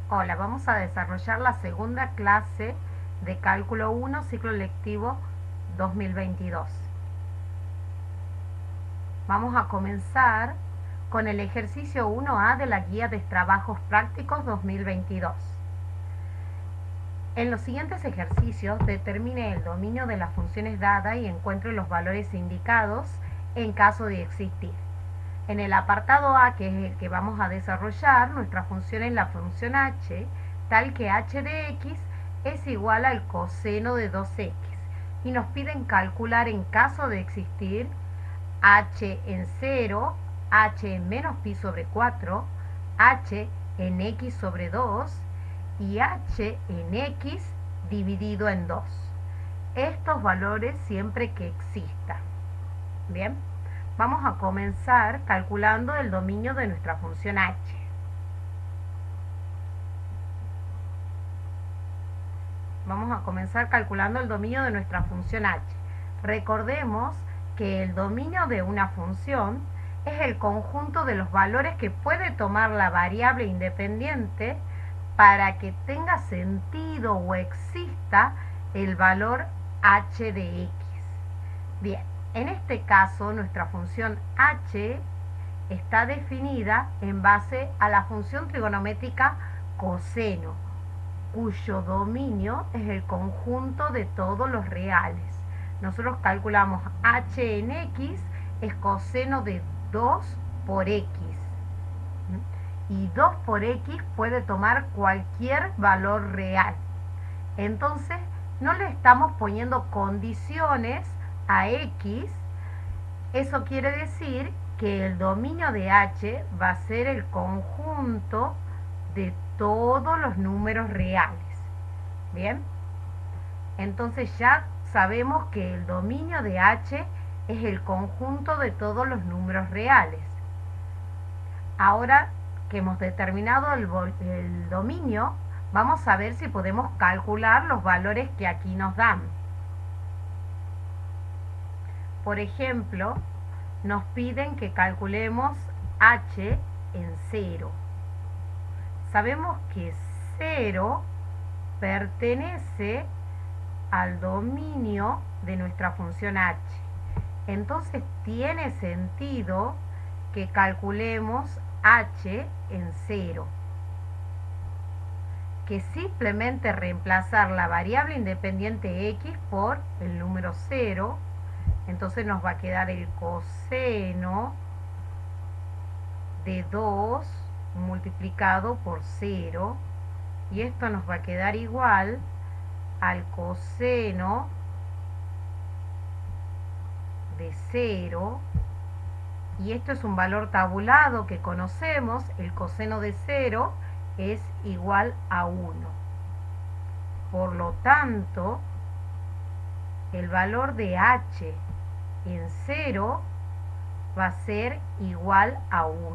Hola, vamos a desarrollar la segunda clase de Cálculo 1, ciclo lectivo 2022. Vamos a comenzar con el ejercicio 1A de la Guía de Trabajos Prácticos 2022. En los siguientes ejercicios determine el dominio de las funciones dadas y encuentre los valores indicados en caso de existir. En el apartado A, que es el que vamos a desarrollar, nuestra función es la función h, tal que h de x es igual al coseno de 2x. Y nos piden calcular en caso de existir h en 0, h en menos pi sobre 4, h en x sobre 2 y h en x dividido en 2. Estos valores siempre que existan. Bien. Vamos a comenzar calculando el dominio de nuestra función h. Vamos a comenzar calculando el dominio de nuestra función h. Recordemos que el dominio de una función es el conjunto de los valores que puede tomar la variable independiente para que tenga sentido o exista el valor h de x. Bien, en este caso nuestra función h está definida en base a la función trigonométrica coseno, cuyo dominio es el conjunto de todos los reales. Nosotros calculamos h en x es coseno de 2 por x. Y 2 por x puede tomar cualquier valor real. Entonces, no le estamos poniendo condiciones a x. Eso quiere decir que el dominio de h va a ser el conjunto de todos los números reales. Bien, entonces ya sabemos que el dominio de h es el conjunto de todos los números reales. Ahora que hemos determinado el dominio, vamos a ver si podemos calcular los valores que aquí nos dan. Por ejemplo, nos piden que calculemos h en 0. Sabemos que 0 pertenece al dominio de nuestra función h. Entonces tiene sentido que calculemos h en 0. Que simplemente reemplazar la variable independiente x por el número 0. Entonces nos va a quedar el coseno de 2 multiplicado por 0. Y esto nos va a quedar igual al coseno de 0. Y esto es un valor tabulado que conocemos. El coseno de 0 es igual a 1. Por lo tanto, el valor de h en 0 va a ser igual a 1.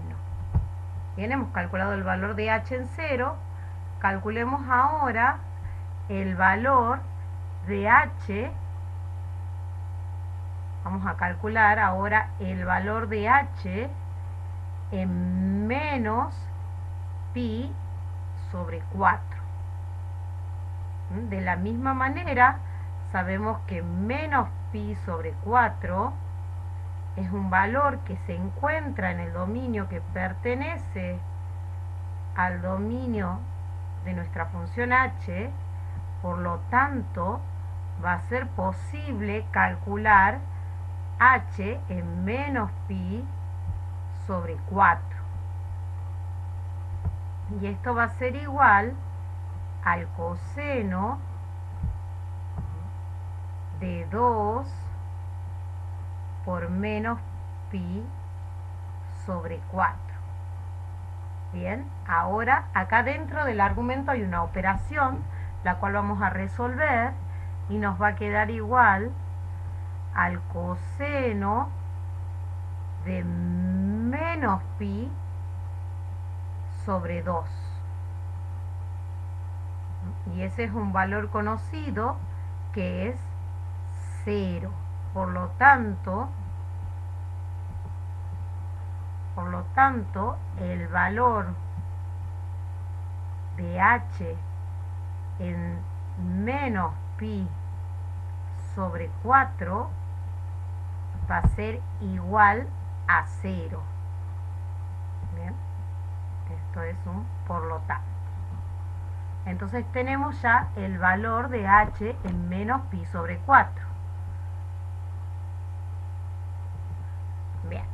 Bien, hemos calculado el valor de h en 0. Calculemos ahora el valor de h. Vamos a calcular ahora el valor de h en menos pi sobre 4. De la misma manera, sabemos que menos pi sobre 4 es un valor que se encuentra en el dominio que pertenece al dominio de nuestra función h. Por lo tanto, va a ser posible calcular h en menos pi sobre 4. Y esto va a ser igual al coseno de 2 por menos pi sobre 4. Bien, ahora acá dentro del argumento hay una operación la cual vamos a resolver y nos va a quedar igual al coseno de menos pi sobre 2. Y ese es un valor conocido que es 0. Por lo tanto, el valor de h en menos pi sobre 4 va a ser igual a 0. Bien, esto es un por lo tanto. Entonces tenemos ya el valor de h en menos pi sobre 4. Bien,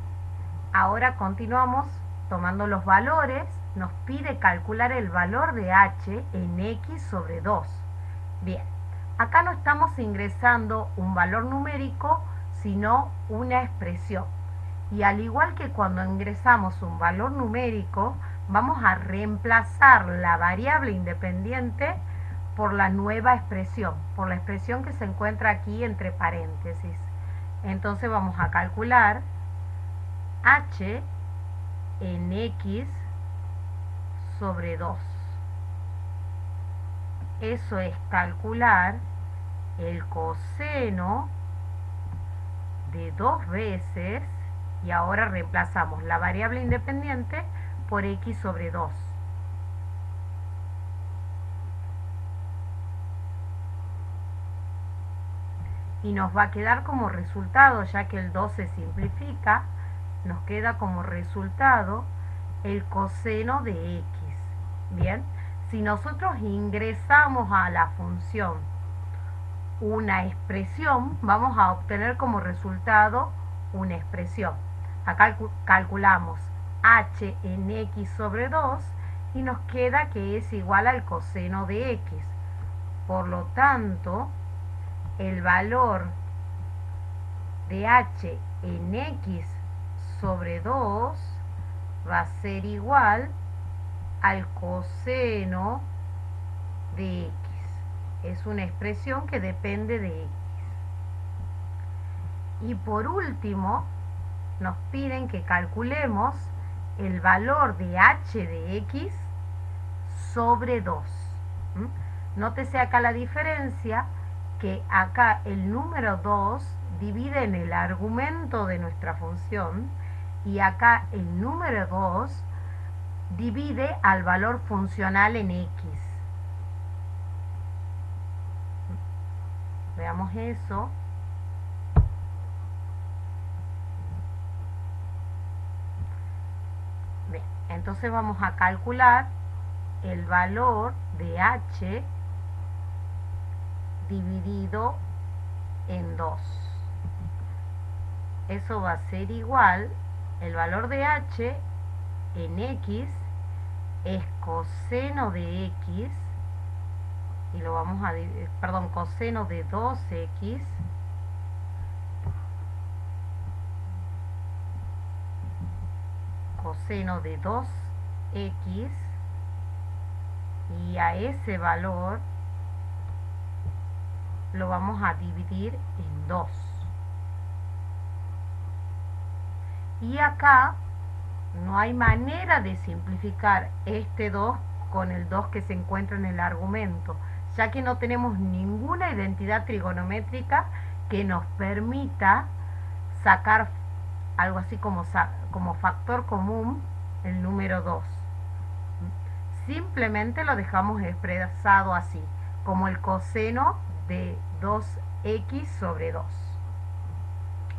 ahora continuamos tomando los valores. Nos pide calcular el valor de h en x sobre 2. Bien, acá no estamos ingresando un valor numérico, sino una expresión. Y al igual que cuando ingresamos un valor numérico, vamos a reemplazar la variable independiente por la nueva expresión, por la expresión que se encuentra aquí entre paréntesis. Entonces vamos a calcular h en x sobre 2. Eso es calcular el coseno de 2 veces, y ahora reemplazamos la variable independiente por x sobre 2. Y nos va a quedar como resultado, ya que el 2 se simplifica, nos queda como resultado el coseno de x. Bien, si nosotros ingresamos a la función una expresión, vamos a obtener como resultado una expresión. Acá calculamos h en x sobre 2 y nos queda que es igual al coseno de x. Por lo tanto, el valor de h en x sobre 2 va a ser igual al coseno de x. Es una expresión que depende de x. Y por último, nos piden que calculemos el valor de h de x sobre 2. Nótese acá la diferencia, que acá el número 2 divide en el argumento de nuestra función, y acá el número 2 divide al valor funcional en x. Veamos eso. Bien, entonces vamos a calcular el valor de h dividido en 2. Eso va a ser igual, el valor de h en x es coseno de x, y lo vamos a dividir, perdón, coseno de 2x coseno de 2x, y a ese valor lo vamos a dividir en 2. Y acá no hay manera de simplificar este 2 con el 2 que se encuentra en el argumento, ya que no tenemos ninguna identidad trigonométrica que nos permita sacar algo así como factor común el número 2. Simplemente lo dejamos expresado así, como el coseno de 2x sobre 2.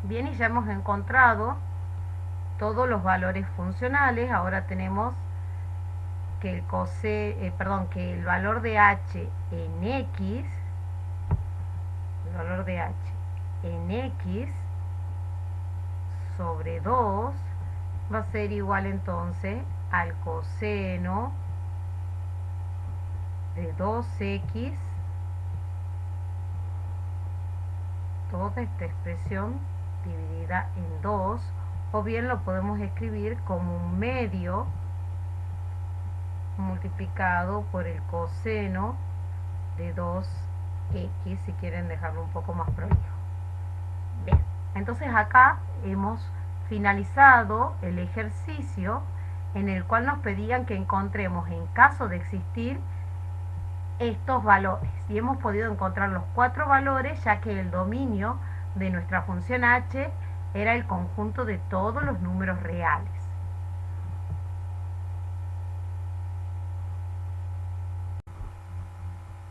Bien, y ya hemos encontrado todos los valores funcionales. Ahora tenemos que el valor de h en x, el valor de h en x sobre 2 va a ser igual entonces al coseno de 2x, toda esta expresión dividida en 2, o bien lo podemos escribir como un medio multiplicado por el coseno de 2x, si quieren dejarlo un poco más prolijo. Bien, entonces acá hemos finalizado el ejercicio en el cual nos pedían que encontremos, en caso de existir, estos valores, y hemos podido encontrar los 4 valores, ya que el dominio de nuestra función h era el conjunto de todos los números reales.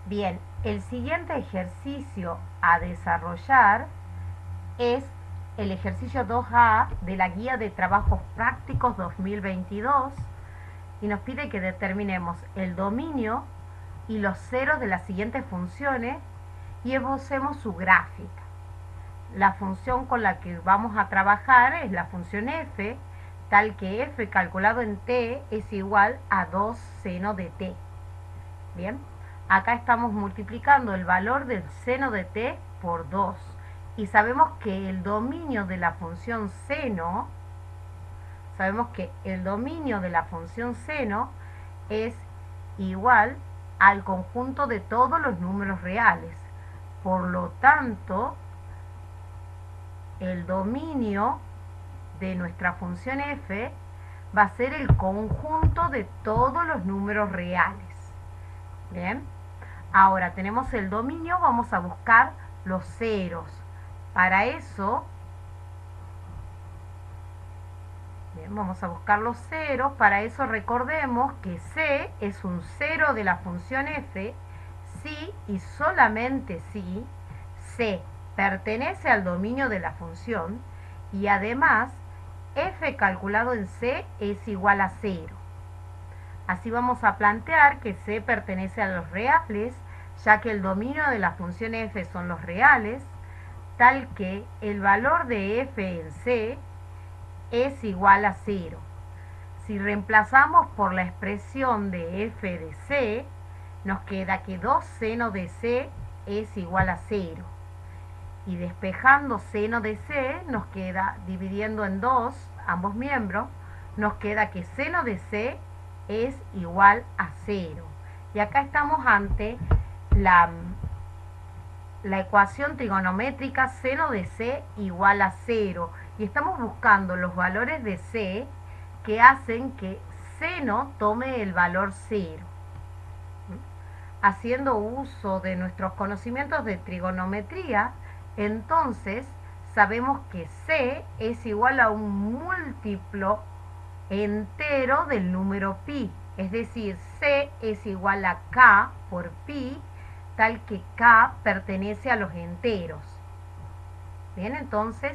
Bien, el siguiente ejercicio a desarrollar es el ejercicio 2A de la Guía de Trabajos Prácticos 2022 y nos pide que determinemos el dominio y los ceros de las siguientes funciones y esbocemos su gráfica. La función con la que vamos a trabajar es la función f, tal que f calculado en t es igual a 2 seno de t. Bien, acá estamos multiplicando el valor del seno de t por 2 y sabemos que el dominio de la función seno, es igual al conjunto de todos los números reales. Por lo tanto, el dominio de nuestra función f va a ser el conjunto de todos los números reales. Bien, ahora tenemos el dominio, vamos a buscar los ceros. Para eso, bien, vamos a buscar los ceros. Para eso recordemos que c es un cero de la función f si y solamente si c pertenece al dominio de la función y además f calculado en c es igual a 0. Así vamos a plantear que c pertenece a los reales, ya que el dominio de la función f son los reales, tal que el valor de f en c es igual a 0. Si reemplazamos por la expresión de f de c, nos queda que 2 seno de c es igual a 0. Y despejando seno de c, nos queda, dividiendo en 2 ambos miembros, nos queda que seno de c es igual a 0. Y acá estamos ante la ecuación trigonométrica seno de c igual a 0. Y estamos buscando los valores de c que hacen que seno tome el valor 0. Haciendo uso de nuestros conocimientos de trigonometría, entonces sabemos que c es igual a un múltiplo entero del número pi, es decir, c es igual a k por pi, tal que k pertenece a los enteros. Bien, entonces,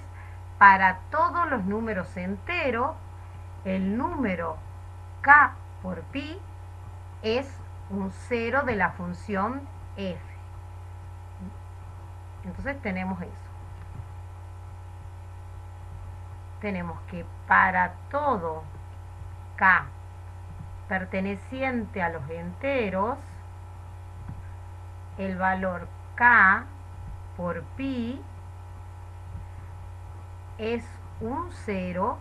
para todos los números enteros, el número k por pi es un cero de la función f. Entonces tenemos eso. Tenemos que para todo k perteneciente a los enteros, el valor k por pi es un cero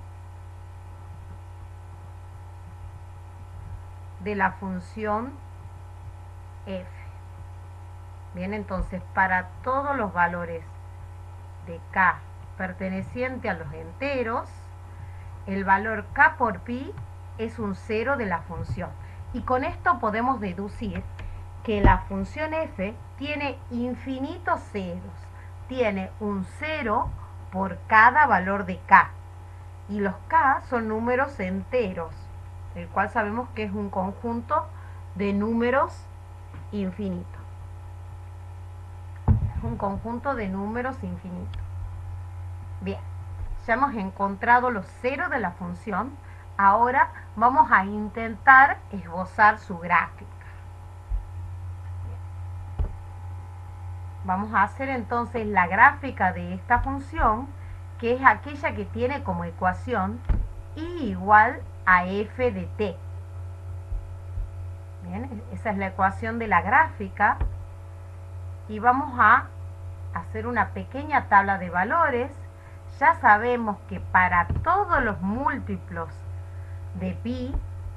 de la función f. Bien, entonces para todos los valores de k perteneciente a los enteros, el valor k por pi es un cero de la función. Y con esto podemos deducir que la función f tiene infinitos ceros. Tiene un cero por cada valor de k. Y los k son números enteros, el cual sabemos que es un conjunto de números infinitos. Es un conjunto de números infinitos. Bien, ya hemos encontrado los ceros de la función. Ahora vamos a intentar esbozar su gráfica. Vamos a hacer entonces la gráfica de esta función, que es aquella que tiene como ecuación y igual a f de t. Bien, esa es la ecuación de la gráfica. Y vamos a hacer una pequeña tabla de valores. Ya sabemos que para todos los múltiplos de pi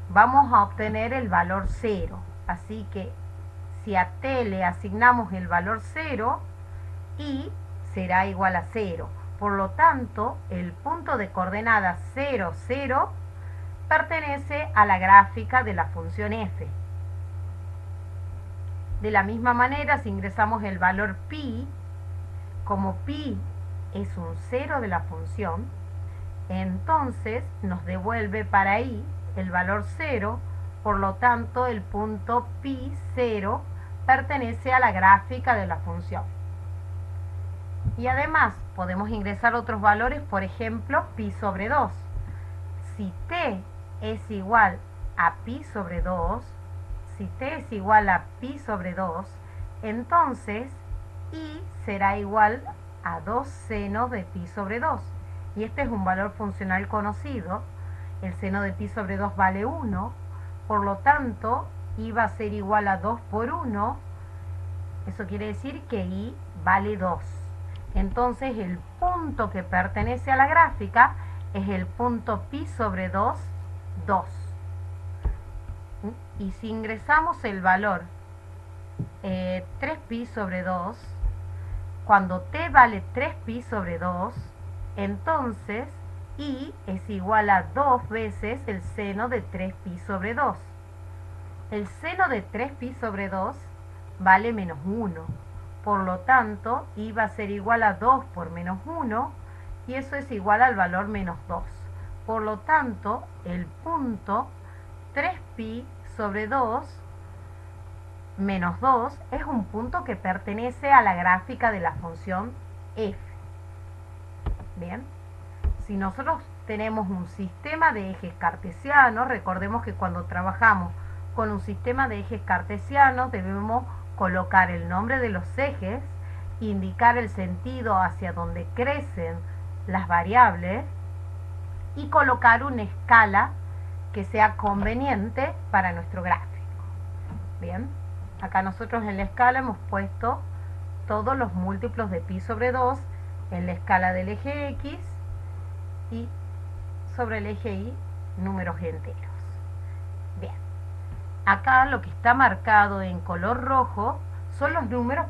vamos a obtener el valor 0. Así que si a t le asignamos el valor 0, i será igual a 0. Por lo tanto, el punto de coordenadas 0, 0 pertenece a la gráfica de la función f. De la misma manera, si ingresamos el valor pi, como pi es un 0 de la función, entonces nos devuelve para i el valor 0, por lo tanto el punto pi 0 pertenece a la gráfica de la función. Y además podemos ingresar otros valores, por ejemplo, pi sobre 2. Si t es igual a pi sobre 2, si t es igual a pi sobre 2, entonces i será igual a 2 senos de pi sobre 2. Y este es un valor funcional conocido. El seno de pi sobre 2 vale 1, por lo tanto, i va a ser igual a 2 por 1. Eso quiere decir que i vale 2. Entonces, el punto que pertenece a la gráfica es el punto pi sobre 2, 2. Y si ingresamos el valor 3pi sobre 2, cuando t vale 3pi sobre 2, entonces i es igual a 2 veces el seno de 3pi sobre 2. El seno de 3pi sobre 2 vale menos 1. Por lo tanto, i va a ser igual a 2 por menos 1, y eso es igual al valor menos 2. Por lo tanto, el punto 3pi sobre 2 menos 2 es un punto que pertenece a la gráfica de la función f. Bien, si nosotros tenemos un sistema de ejes cartesianos, recordemos que cuando trabajamos con un sistema de ejes cartesianos debemos colocar el nombre de los ejes, indicar el sentido hacia donde crecen las variables y colocar una escala que sea conveniente para nuestro gráfico. Bien, acá nosotros en la escala hemos puesto todos los múltiplos de pi sobre 2 en la escala del eje x y sobre el eje y números enteros. Bien, acá lo que está marcado en color rojo son los números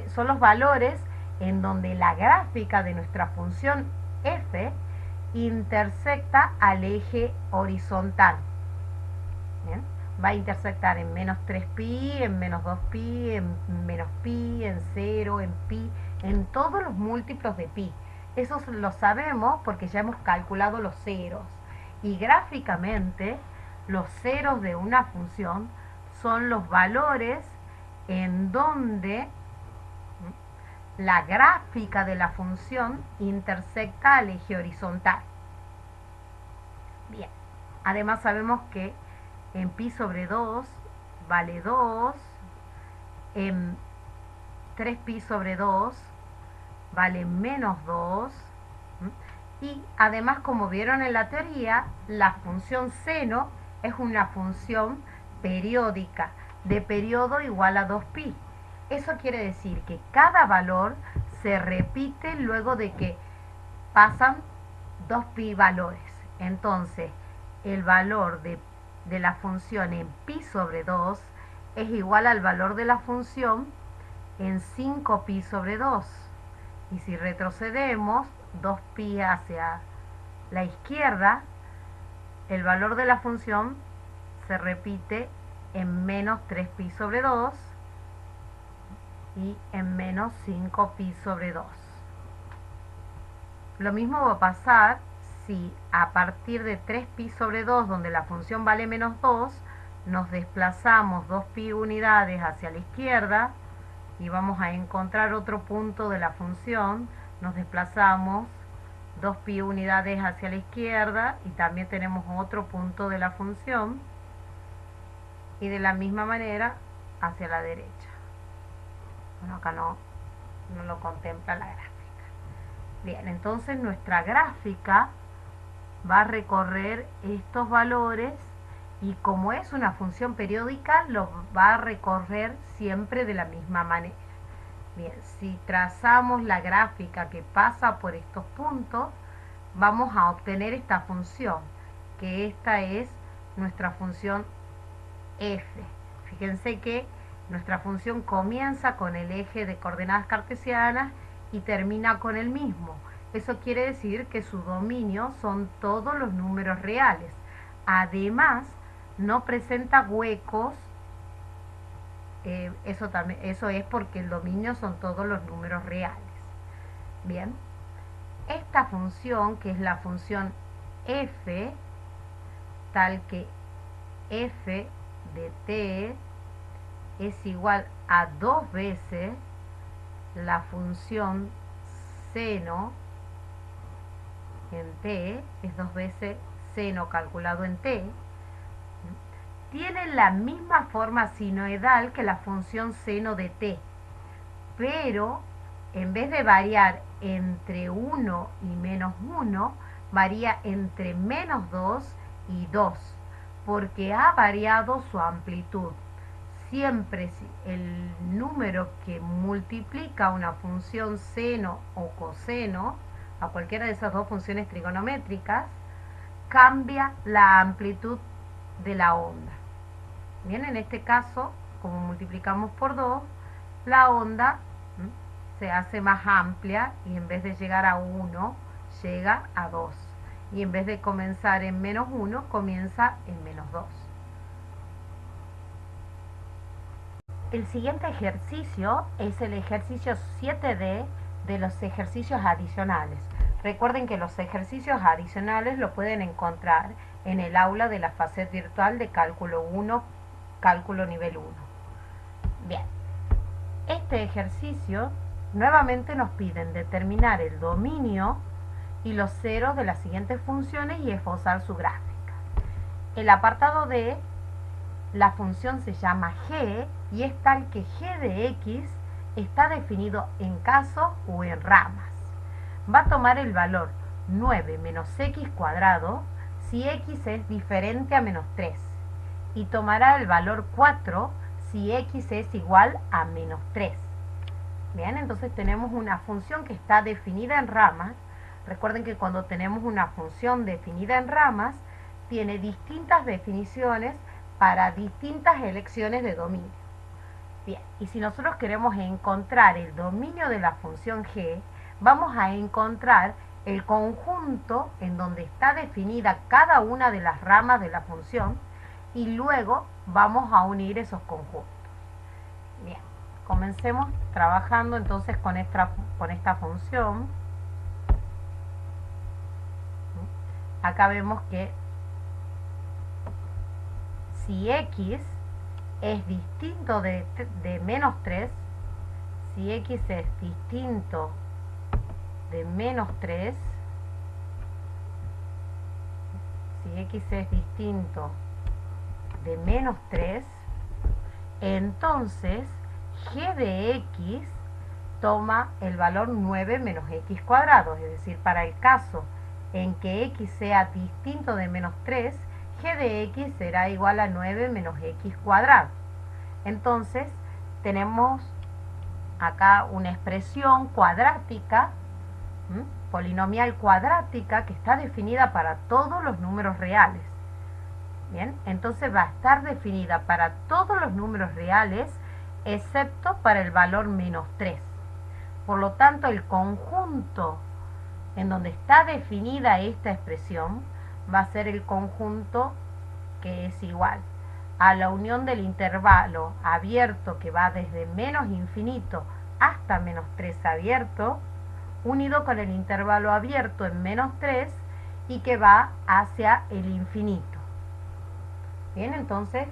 son los valores en donde la gráfica de nuestra función f intersecta al eje horizontal. Bien, va a intersectar en menos 3pi, en menos 2pi, en menos pi, en 0, en pi, en todos los múltiplos de pi. Eso lo sabemos porque ya hemos calculado los ceros. Y gráficamente, los ceros de una función son los valores en donde la gráfica de la función intersecta al eje horizontal. Bien, además sabemos que en pi sobre 2 vale 2, en 3pi sobre 2 vale menos 2, y además, como vieron en la teoría, la función seno es una función periódica de periodo igual a 2pi. Eso quiere decir que cada valor se repite luego de que pasan 2pi valores. Entonces, el valor de la función en pi sobre 2 es igual al valor de la función en 5pi sobre 2. Y si retrocedemos 2pi hacia la izquierda, el valor de la función se repite en menos 3pi sobre 2 y en menos 5pi sobre 2. Lo mismo va a pasar si a partir de 3pi sobre 2, donde la función vale menos 2, nos desplazamos 2pi unidades hacia la izquierda y vamos a encontrar otro punto de la función, nos desplazamos 2pi unidades hacia la izquierda y también tenemos otro punto de la función, y de la misma manera hacia la derecha. Bueno, acá no lo contempla la gráfica. Bien, entonces nuestra gráfica va a recorrer estos valores y como es una función periódica, lo va a recorrer siempre de la misma manera. Bien, si trazamos la gráfica que pasa por estos puntos, vamos a obtener esta función, que esta es nuestra función f. Fíjense que nuestra función comienza con el eje de coordenadas cartesianas y termina con el mismo. Eso quiere decir que su dominio son todos los números reales. Además, no presenta huecos. Eso es porque el dominio son todos los números reales. Bien, esta función, que es la función f, tal que f de t es igual a 2 veces la función seno en t, es 2 veces seno calculado en t, tiene la misma forma sinoidal que la función seno de t, pero en vez de variar entre 1 y menos 1, varía entre menos 2 y 2, porque ha variado su amplitud. Siempre el número que multiplica una función seno o coseno, a cualquiera de esas dos funciones trigonométricas, cambia la amplitud de la onda. Bien, en este caso, como multiplicamos por 2, la onda se hace más amplia y en vez de llegar a 1, llega a 2. Y en vez de comenzar en menos 1, comienza en menos 2. El siguiente ejercicio es el ejercicio 7D de los ejercicios adicionales. Recuerden que los ejercicios adicionales lo pueden encontrar en el aula de la FACET virtual de cálculo 1, cálculo nivel 1. Bien, este ejercicio nuevamente nos piden determinar el dominio y los ceros de las siguientes funciones y esbozar su gráfica. El apartado D, la función se llama g y es tal que g de x está definido en casos o en ramas. Va a tomar el valor 9 menos x cuadrado si x es diferente a menos 3 y tomará el valor 4 si x es igual a menos 3. Bien, entonces tenemos una función que está definida en ramas. Recuerden que cuando tenemos una función definida en ramas, tiene distintas definiciones para distintas elecciones de dominio. Bien, y si nosotros queremos encontrar el dominio de la función g, vamos a encontrar el conjunto en donde está definida cada una de las ramas de la función y luego vamos a unir esos conjuntos. Bien, comencemos trabajando entonces con esta función. Acá vemos que si x es distinto de menos 3, si x es distinto de menos 3, si x es distinto de menos 3, entonces g de x toma el valor 9 menos x cuadrado, es decir, para el caso en que x sea distinto de menos 3, g de x será igual a 9 menos x cuadrado. Entonces, tenemos acá una expresión cuadrática, polinomial cuadrática, que está definida para todos los números reales. Bien, entonces va a estar definida para todos los números reales, excepto para el valor menos 3. Por lo tanto, el conjunto en donde está definida esta expresión va a ser el conjunto que es igual a la unión del intervalo abierto que va desde menos infinito hasta menos 3 abierto, unido con el intervalo abierto en menos 3 y que va hacia el infinito. Bien, entonces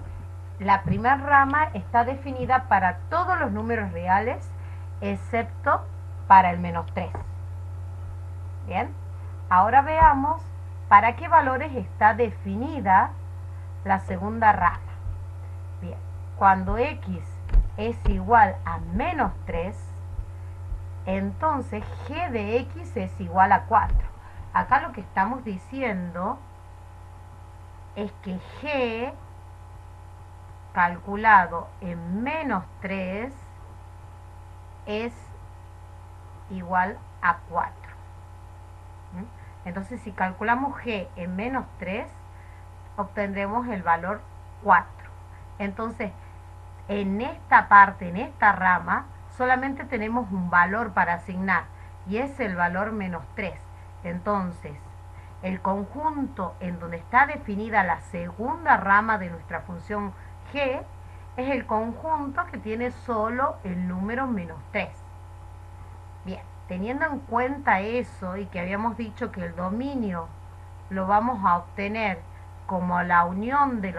la primera rama está definida para todos los números reales excepto para el menos 3. Bien, ahora veamos para qué valores está definida la segunda rama. Bien, cuando x es igual a menos 3, entonces g de x es igual a 4. Acá lo que estamos diciendo es que g calculado en menos 3 es igual a 4. Entonces, si calculamos g en menos 3, obtendremos el valor 4. Entonces, en esta parte, en esta rama, solamente tenemos un valor para asignar, y es el valor menos 3. Entonces, el conjunto en donde está definida la segunda rama de nuestra función g es el conjunto que tiene solo el número menos 3. Bien, teniendo en cuenta eso y que habíamos dicho que el dominio lo vamos a obtener como la unión de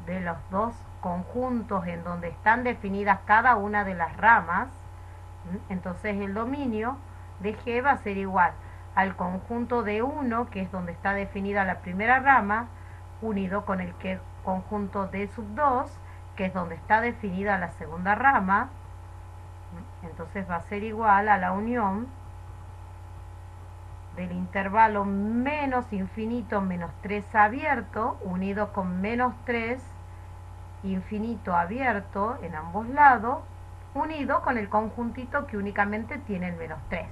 de los dos conjuntos en donde están definidas cada una de las ramas, entonces el dominio de G va a ser igual al conjunto de 1, que es donde está definida la primera rama, unido con el conjunto de sub 2, que es donde está definida la segunda rama. Entonces va a ser igual a la unión del intervalo menos infinito menos 3 abierto, unido con menos 3 infinito abierto en ambos lados, unido con el conjuntito que únicamente tiene el menos 3.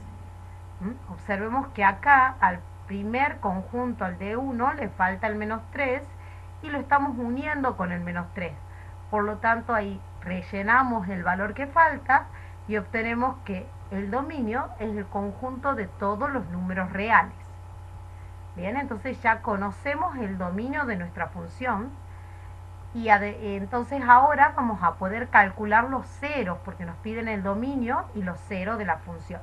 Observemos que acá al primer conjunto, al de 1, le falta el menos 3 y lo estamos uniendo con el menos 3. Por lo tanto, ahí rellenamos el valor que falta y obtenemos que el dominio es el conjunto de todos los números reales. Bien, entonces ya conocemos el dominio de nuestra función y entonces ahora vamos a poder calcular los ceros porque nos piden el dominio y los ceros de la función.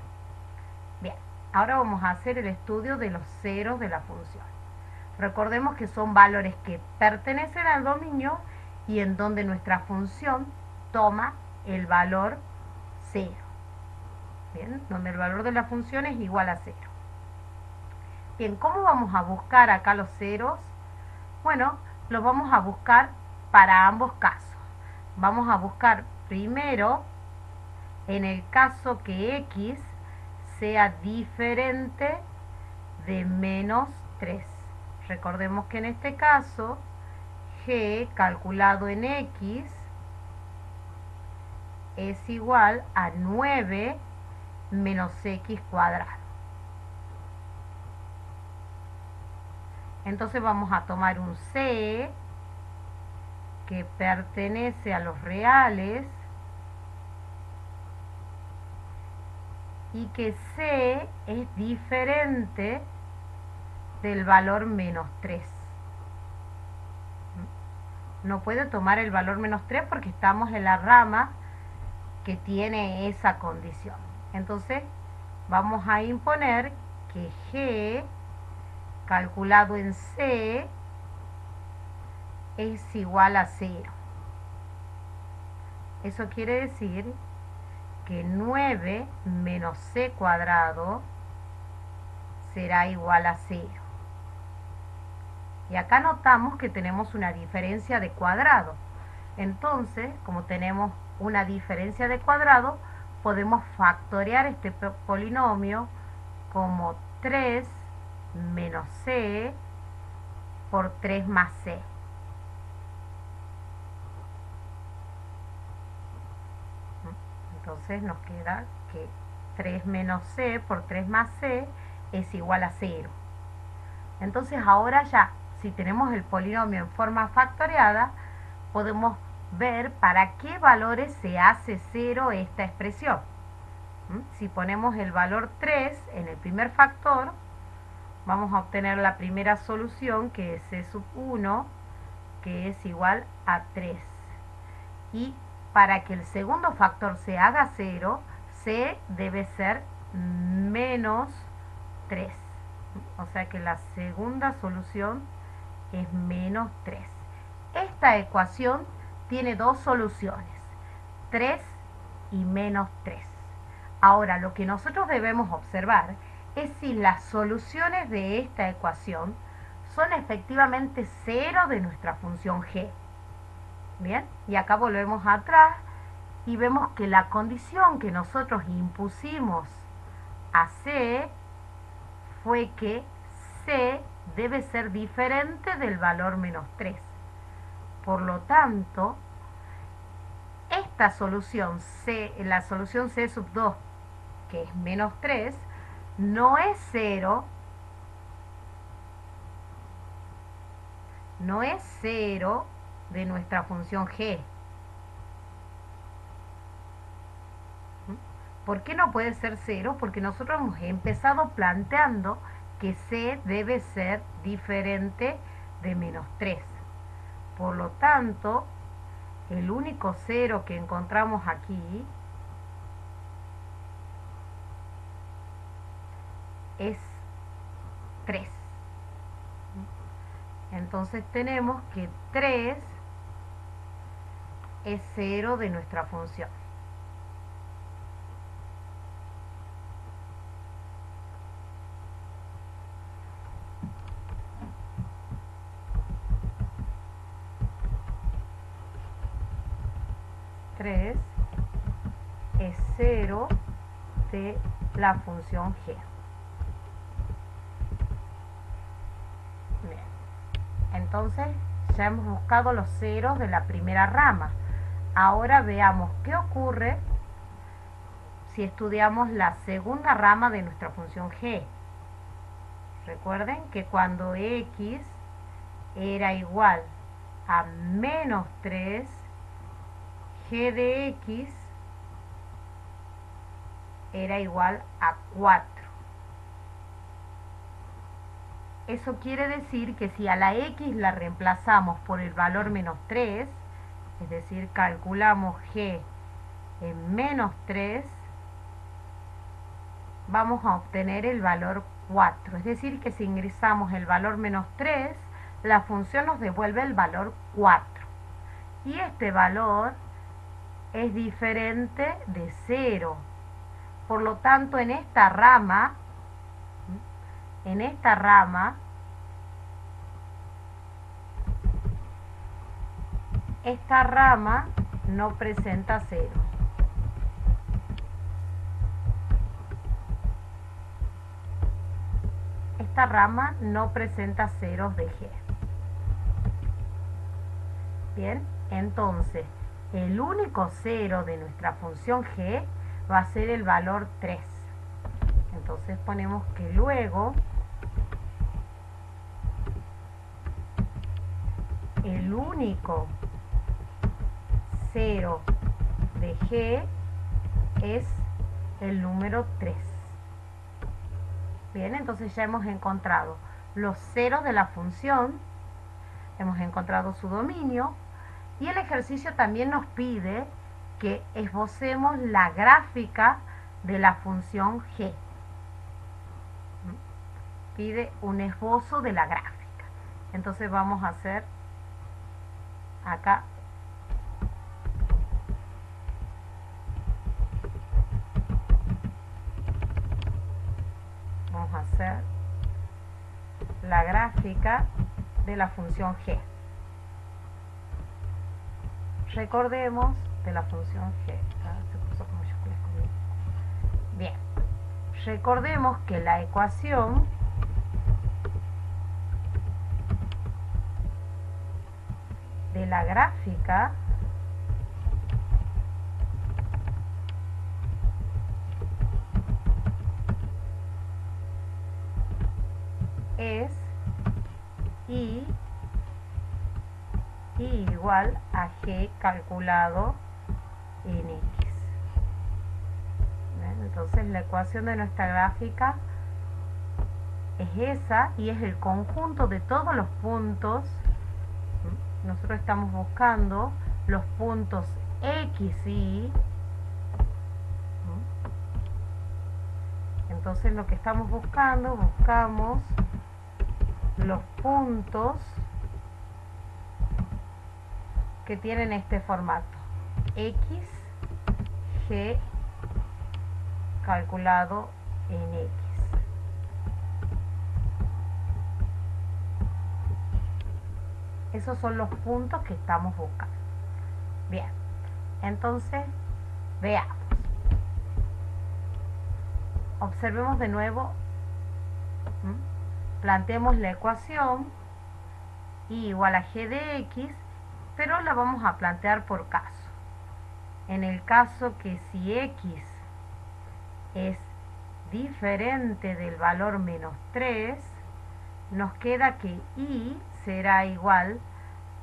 Bien, ahora vamos a hacer el estudio de los ceros de la función. Recordemos que son valores que pertenecen al dominio y en donde nuestra función toma el valor 0. Bien, donde el valor de la función es igual a 0. Bien, ¿cómo vamos a buscar acá los ceros? Bueno, los vamos a buscar para ambos casos. Vamos a buscar primero en el caso que x sea diferente de menos 3. Recordemos que en este caso g calculado en x es igual a 9 menos x cuadrado. Entonces vamos a tomar un c que pertenece a los reales y que c es diferente del valor menos 3. No puede tomar el valor menos 3 porque estamos en la rama que tiene esa condición. Entonces vamos a imponer que g calculado en c es igual a 0. Eso quiere decir que 9 menos c cuadrado será igual a 0. Y acá notamos que tenemos una diferencia de cuadrado. Entonces, como tenemos una diferencia de cuadrado, podemos factorear este polinomio como 3 menos c por 3 más c. Entonces nos queda que 3 menos c por 3 más c es igual a 0. Entonces ahora ya, si tenemos el polinomio en forma factoreada, podemos ver para qué valores se hace 0 esta expresión. Si ponemos el valor 3 en el primer factor, vamos a obtener la primera solución, que es c sub 1, que es igual a 3. Y para que el segundo factor se haga 0, c debe ser menos 3. O sea que la segunda solución es menos 3. Esta ecuación tiene dos soluciones, 3 y menos 3. Ahora, lo que nosotros debemos observar es si las soluciones de esta ecuación son efectivamente 0 de nuestra función g. Bien, y acá volvemos atrás y vemos que la condición que nosotros impusimos a c fue que c debe ser diferente del valor menos 3. Por lo tanto, esta solución c, la solución c sub 2, que es menos 3, no es 0, no es 0 de nuestra función g. ¿Por qué no puede ser 0? Porque nosotros hemos empezado planteando que c debe ser diferente de menos 3. Por lo tanto, el único 0 que encontramos aquí es 3. Entonces tenemos que 3 es 0 de nuestra función. Es 0 de la función g. Bien. Entonces ya hemos buscado los ceros de la primera rama. Ahora veamos qué ocurre si estudiamos la segunda rama de nuestra función g. Recuerden que cuando x era igual a menos 3, g de x era igual a 4. Eso quiere decir que si a la x la reemplazamos por el valor menos 3, es decir, calculamos g en menos 3, vamos a obtener el valor 4. Es decir, que si ingresamos el valor menos 3, la función nos devuelve el valor 4. Y este valor es diferente de 0. Por lo tanto, en esta rama no presenta ceros. Esta rama no presenta ceros de g. Bien, entonces el único cero de nuestra función g va a ser el valor 3. Entonces ponemos que luego el único cero de g es el número 3. Bien, entonces ya hemos encontrado los ceros de la función, hemos encontrado su dominio, y el ejercicio también nos pide que esbocemos la gráfica de la función g. Pide un esbozo de la gráfica. Entonces vamos a hacer acá la gráfica de la función g. Recordemos de la función g. Se puso con mayúsculas conmigo. Bien. Recordemos que la ecuación de la gráfica es I igual a g calculado en x. ¿Ven? Entonces la ecuación de nuestra gráfica es esa, y es el conjunto de todos los puntos. Nosotros estamos buscando los puntos x, y entonces lo que estamos buscamos los puntos que tienen este formato: x, g calculado en x. Esos son los puntos que estamos buscando. Bien, entonces veamos. Observemos de nuevo. Planteemos la ecuación y igual a g de x, pero la vamos a plantear por caso. En el caso que si x es diferente del valor menos 3, nos queda que y será igual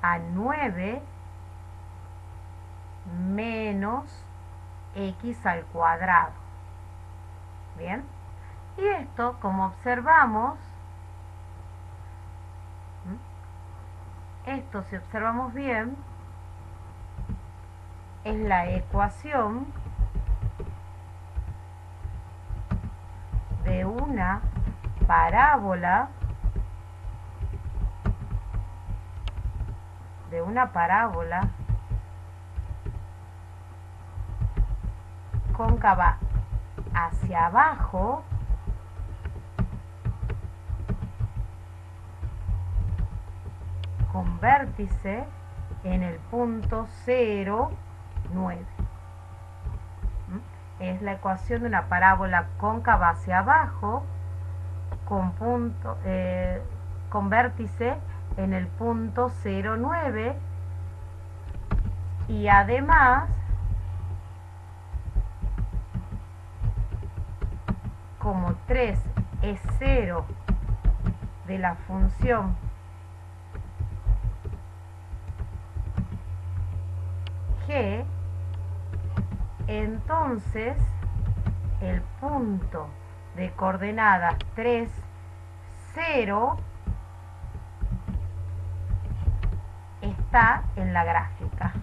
a 9 menos x al cuadrado. Bien, y esto, como observamos, esto, si observamos bien, es la ecuación de una parábola cóncava hacia abajo, con vértice en el punto 0, 9. Es la ecuación de una parábola cóncava hacia abajo con vértice en el punto 0, 9 y además como 3 es 0 de la función g, entonces el punto de coordenadas 3, 0 está en la gráfica.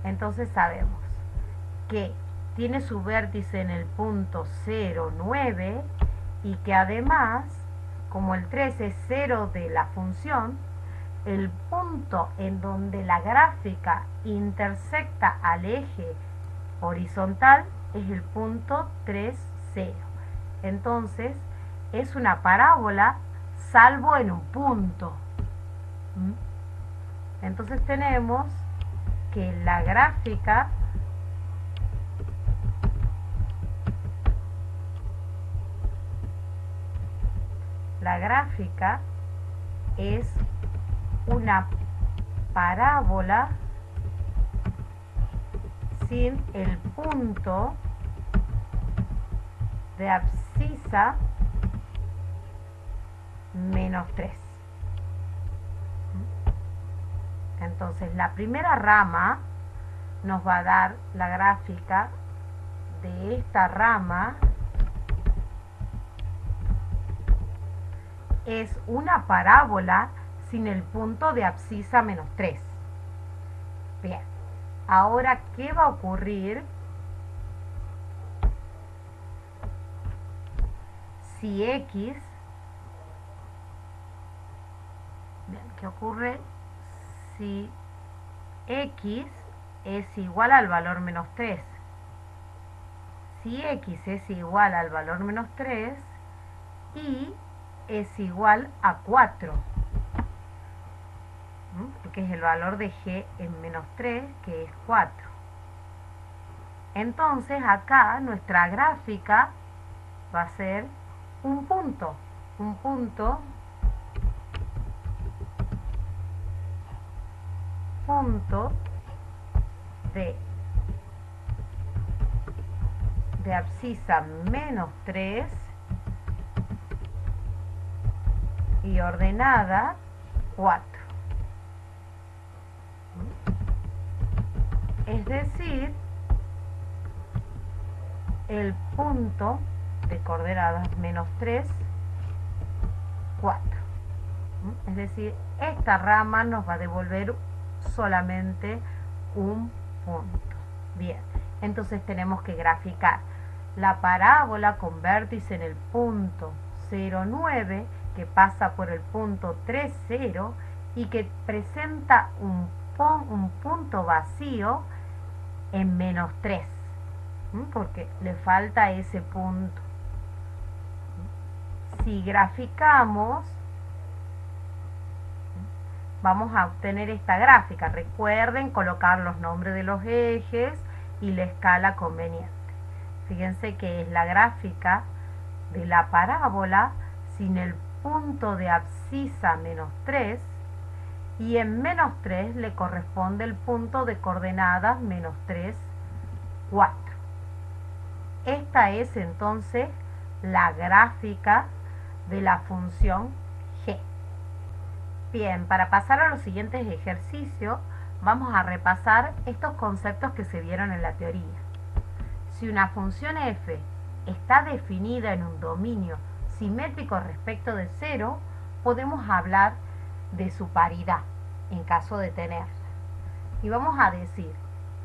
Entonces sabemos que tiene su vértice en el punto 0, 9 y que además, como el 3 es 0 de la función, el punto en donde la gráfica intersecta al eje horizontal es el punto 3, 0. Entonces, es una parábola salvo en un punto. Entonces tenemos que la gráfica es una parábola sin el punto de abscisa menos 3. Entonces la primera rama nos va a dar la gráfica de esta rama. Es una parábola sin el punto de abscisa menos 3. Bien, ahora, ¿qué va a ocurrir si x? Bien, ¿qué ocurre si x es igual al valor menos 3? Si x es igual al valor menos 3 y es igual a 4, porque es el valor de g en menos 3, que es 4. Entonces acá nuestra gráfica va a ser un punto de abscisa menos 3 y ordenada 4. Es decir, el punto de coordenadas menos 3, 4. Es decir, esta rama nos va a devolver solamente un punto. Bien, entonces tenemos que graficar la parábola con vértice en el punto 0, 9, que pasa por el punto 3, 0 y que presenta un punto vacío en menos 3, porque le falta ese punto. Si graficamos, vamos a obtener esta gráfica. Recuerden colocar los nombres de los ejes y la escala conveniente. Fíjense que es la gráfica de la parábola sin el punto de abscisa menos 3 y en menos 3 le corresponde el punto de coordenadas menos 3, 4. Esta es entonces la gráfica de la función g. Bien, para pasar a los siguientes ejercicios, vamos a repasar estos conceptos que se vieron en la teoría. Si una función f está definida en un dominio simétrico respecto de 0, podemos hablar de su paridad en caso de tenerla. Y vamos a decir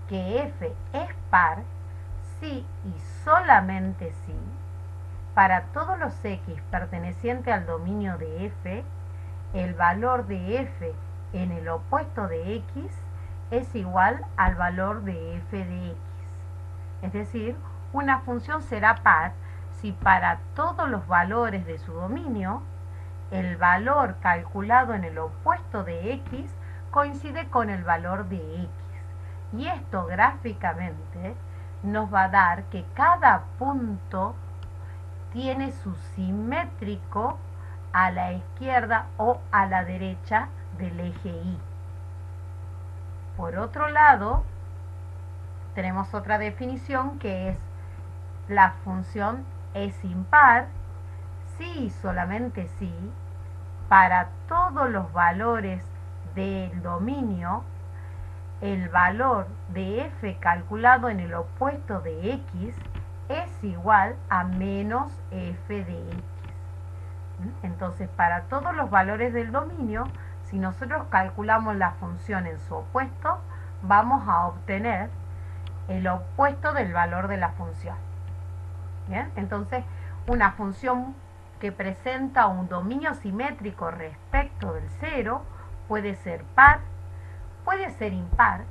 que f es par si y solamente si para todos los x pertenecientes al dominio de f, el valor de f en el opuesto de x es igual al valor de f de x. Es decir, una función será par si para todos los valores de su dominio el valor calculado en el opuesto de x coincide con el valor de x. Y esto gráficamente nos va a dar que cada punto tiene su simétrico a la izquierda o a la derecha del eje Y. Por otro lado, tenemos otra definición que es la función es impar si y solamente si para todos los valores del dominio el valor de f calculado en el opuesto de x es igual a menos f de x. Entonces, para todos los valores del dominio, si nosotros calculamos la función en su opuesto, vamos a obtener el opuesto del valor de la función. ¿Bien? Entonces, una función que presenta un dominio simétrico respecto del 0 puede ser par, puede ser impar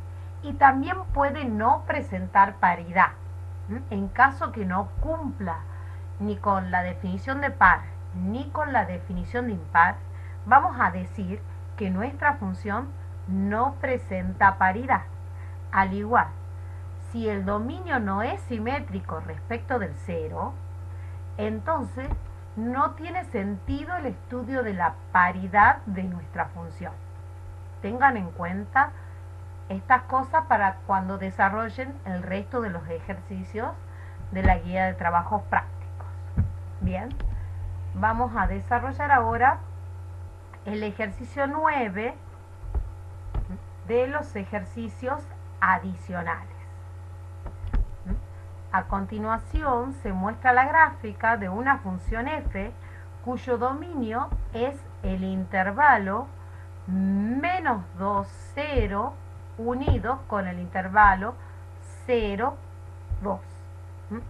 y también puede no presentar paridad. En caso que no cumpla ni con la definición de par ni con la definición de impar, vamos a decir que nuestra función no presenta paridad. Al igual, si el dominio no es simétrico respecto del 0, entonces no tiene sentido el estudio de la paridad de nuestra función. Tengan en cuenta estas cosas para cuando desarrollen el resto de los ejercicios de la guía de trabajos prácticos. Bien, vamos a desarrollar ahora el ejercicio 9 de los ejercicios adicionales. A continuación se muestra la gráfica de una función f cuyo dominio es el intervalo menos 2, 0 unido con el intervalo 0, 2.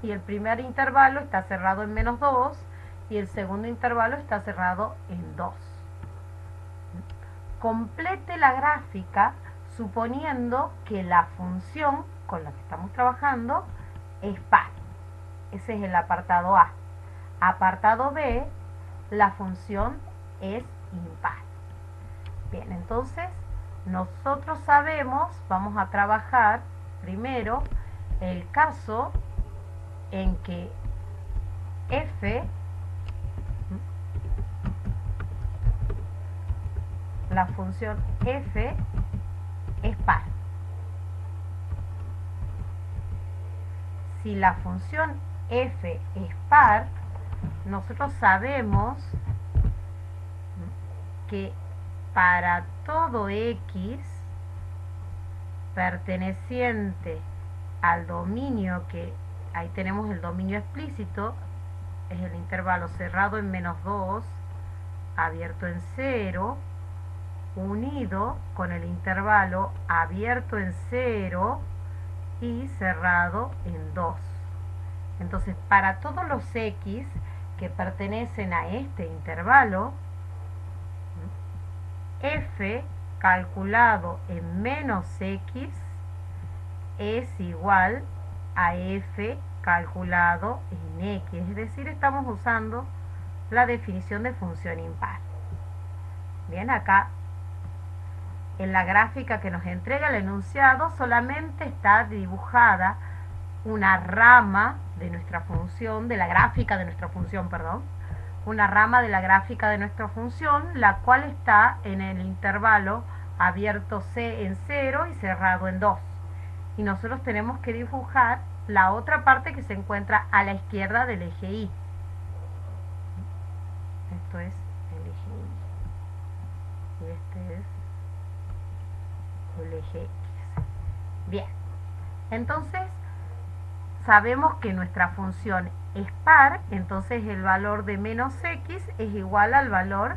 Y el primer intervalo está cerrado en menos 2 y el segundo intervalo está cerrado en 2. Complete la gráfica suponiendo que la función con la que estamos trabajando es par. Ese es el apartado A. Apartado B, la función es impar. Bien, entonces nosotros sabemos, vamos a trabajar primero el caso en que f, la función f es par. Si la función f es par, nosotros sabemos que para todo x perteneciente al dominio, que ahí tenemos el dominio explícito, es el intervalo cerrado en menos 2, abierto en 0, unido con el intervalo abierto en 0 y cerrado en 2. Entonces, para todos los x que pertenecen a este intervalo, f calculado en menos x es igual a f calculado en x. Es decir, estamos usando la definición de función impar. Bien, acá en la gráfica que nos entrega el enunciado solamente está dibujada una rama de nuestra función, de la gráfica de nuestra función, perdón, una rama de la gráfica de nuestra función, la cual está en el intervalo abierto en 0 y cerrado en 2. Y nosotros tenemos que dibujar la otra parte que se encuentra a la izquierda del eje Y. Esto es el eje Y. Y este es el eje X. Bien, entonces sabemos que nuestra función es par, entonces el valor de menos x es igual al valor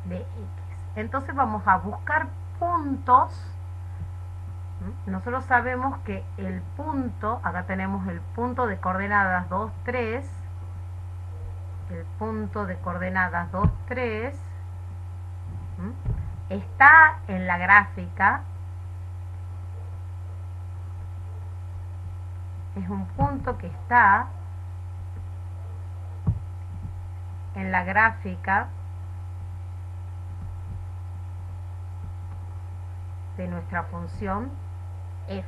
de x. Entonces vamos a buscar puntos. Nosotros sabemos que el punto, acá tenemos el punto de coordenadas 2, 3, el punto de coordenadas 2, 3, está en la gráfica es un punto que está en la gráfica de nuestra función f.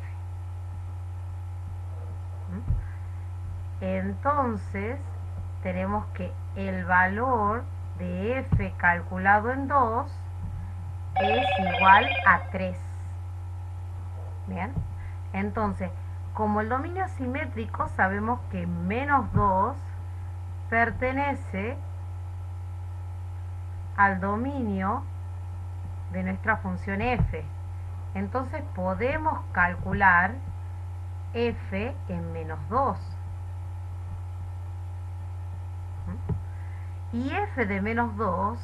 Entonces tenemos que el valor de f calculado en 2 es igual a 3. Bien, entonces como el dominio asimétrico sabemos que menos 2 pertenece al dominio de nuestra función f. Entonces podemos calcular f en menos 2. Y f de menos 2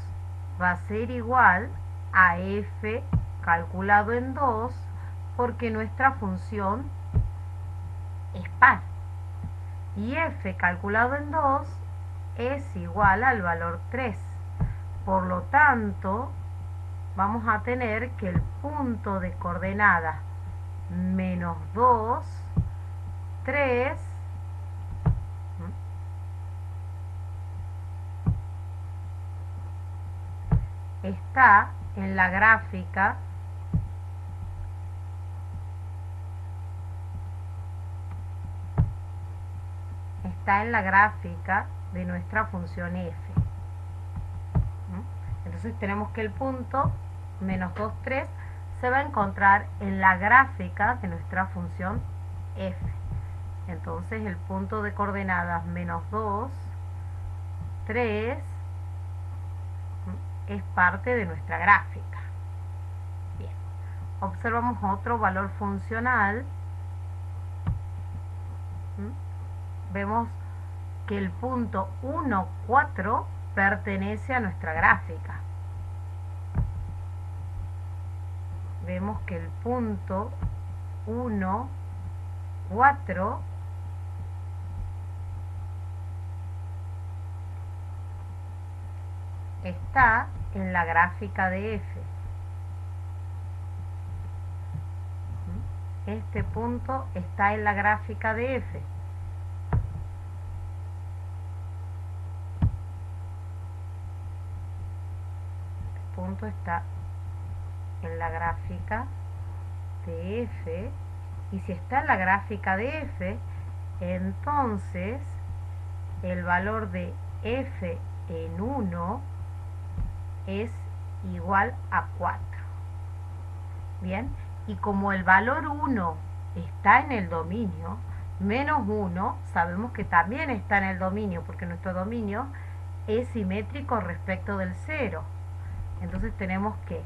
va a ser igual a f calculado en 2 porque nuestra función es par. Y f calculado en 2 es igual al valor 3. Por lo tanto, vamos a tener que el punto de coordenada menos 2, 3, está en la gráfica de nuestra función f. Entonces tenemos que el punto menos 2, 3 se va a encontrar en la gráfica de nuestra función f. Entonces el punto de coordenadas menos 2, 3 es parte de nuestra gráfica. Bien, observamos otro valor funcional. Vemos que el punto 1, 4 pertenece a nuestra gráfica. Vemos que el punto 1, 4 está en la gráfica de f. Este punto está en la gráfica de f. Este punto está en la gráfica de f. Y si está en la gráfica de f, entonces el valor de f en 1 es igual a 4. Bien, y como el valor 1 está en el dominio, menos 1 sabemos que también está en el dominio, porque nuestro dominio es simétrico respecto del 0. Entonces tenemos que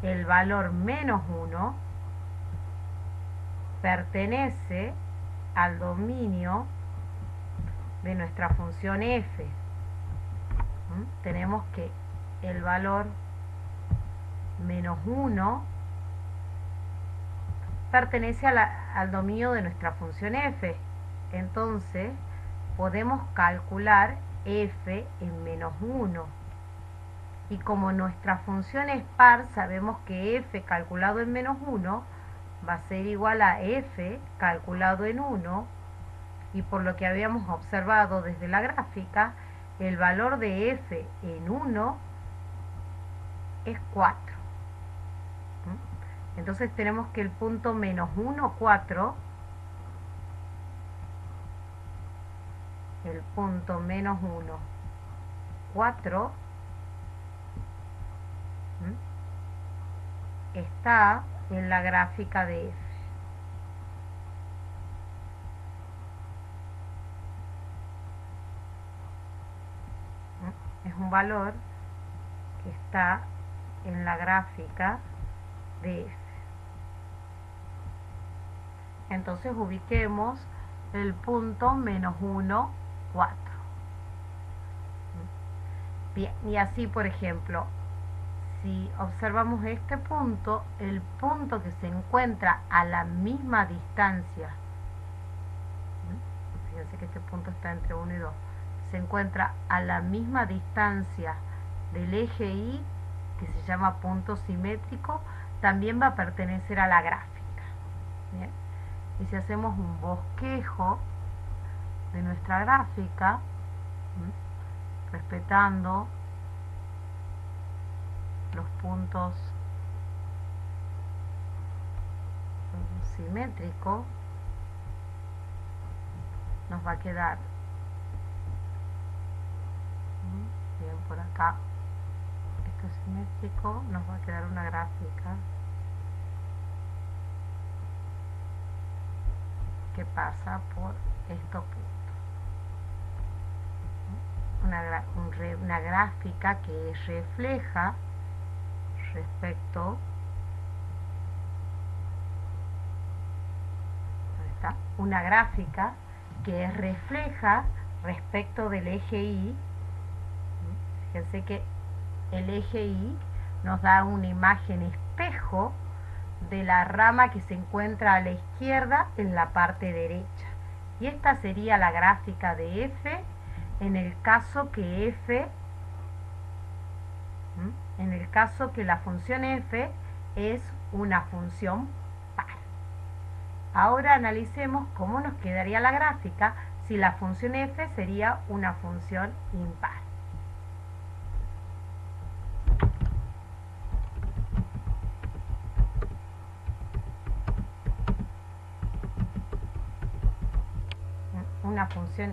el valor menos 1 pertenece al dominio de nuestra función f. Tenemos que el valor menos 1 pertenece al dominio de nuestra función f. Entonces podemos calcular f en menos 1. Y como nuestra función es par, sabemos que f calculado en menos 1 va a ser igual a f calculado en 1. Y por lo que habíamos observado desde la gráfica, el valor de f en 1 es 4. Entonces tenemos que el punto menos 1, 4, el punto menos 1, 4, está en la gráfica de f. Es un valor que está en la gráfica de f. Entonces ubiquemos el punto menos 1, 4. Bien, y así por ejemplo, si observamos este punto, el punto que se encuentra a la misma distancia, fíjense que este punto está entre 1 y 2, se encuentra a la misma distancia del eje Y, que se llama punto simétrico, también va a pertenecer a la gráfica. Bien. Y si hacemos un bosquejo de nuestra gráfica, respetando los puntos simétricos, nos va a quedar bien por acá. Esto es simétrico, nos va a quedar una gráfica que pasa por estos puntos. Una gráfica que refleja respecto, una gráfica que refleja respecto del eje Y. Fíjense que el eje Y nos da una imagen espejo de la rama que se encuentra a la izquierda en la parte derecha. Y esta sería la gráfica de f en el caso que la función f es una función par. Ahora analicemos cómo nos quedaría la gráfica si la función f sería una función impar.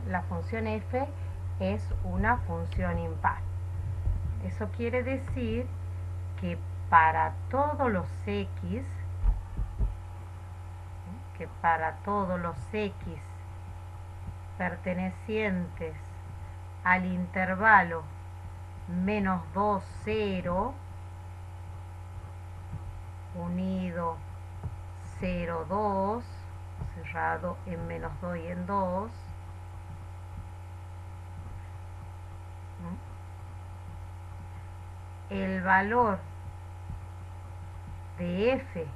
La función f es una función impar. Eso quiere decir que para todos los x, pertenecientes al intervalo menos 2, 0, unido 0, 2, cerrado en menos 2 y en 2, el valor de f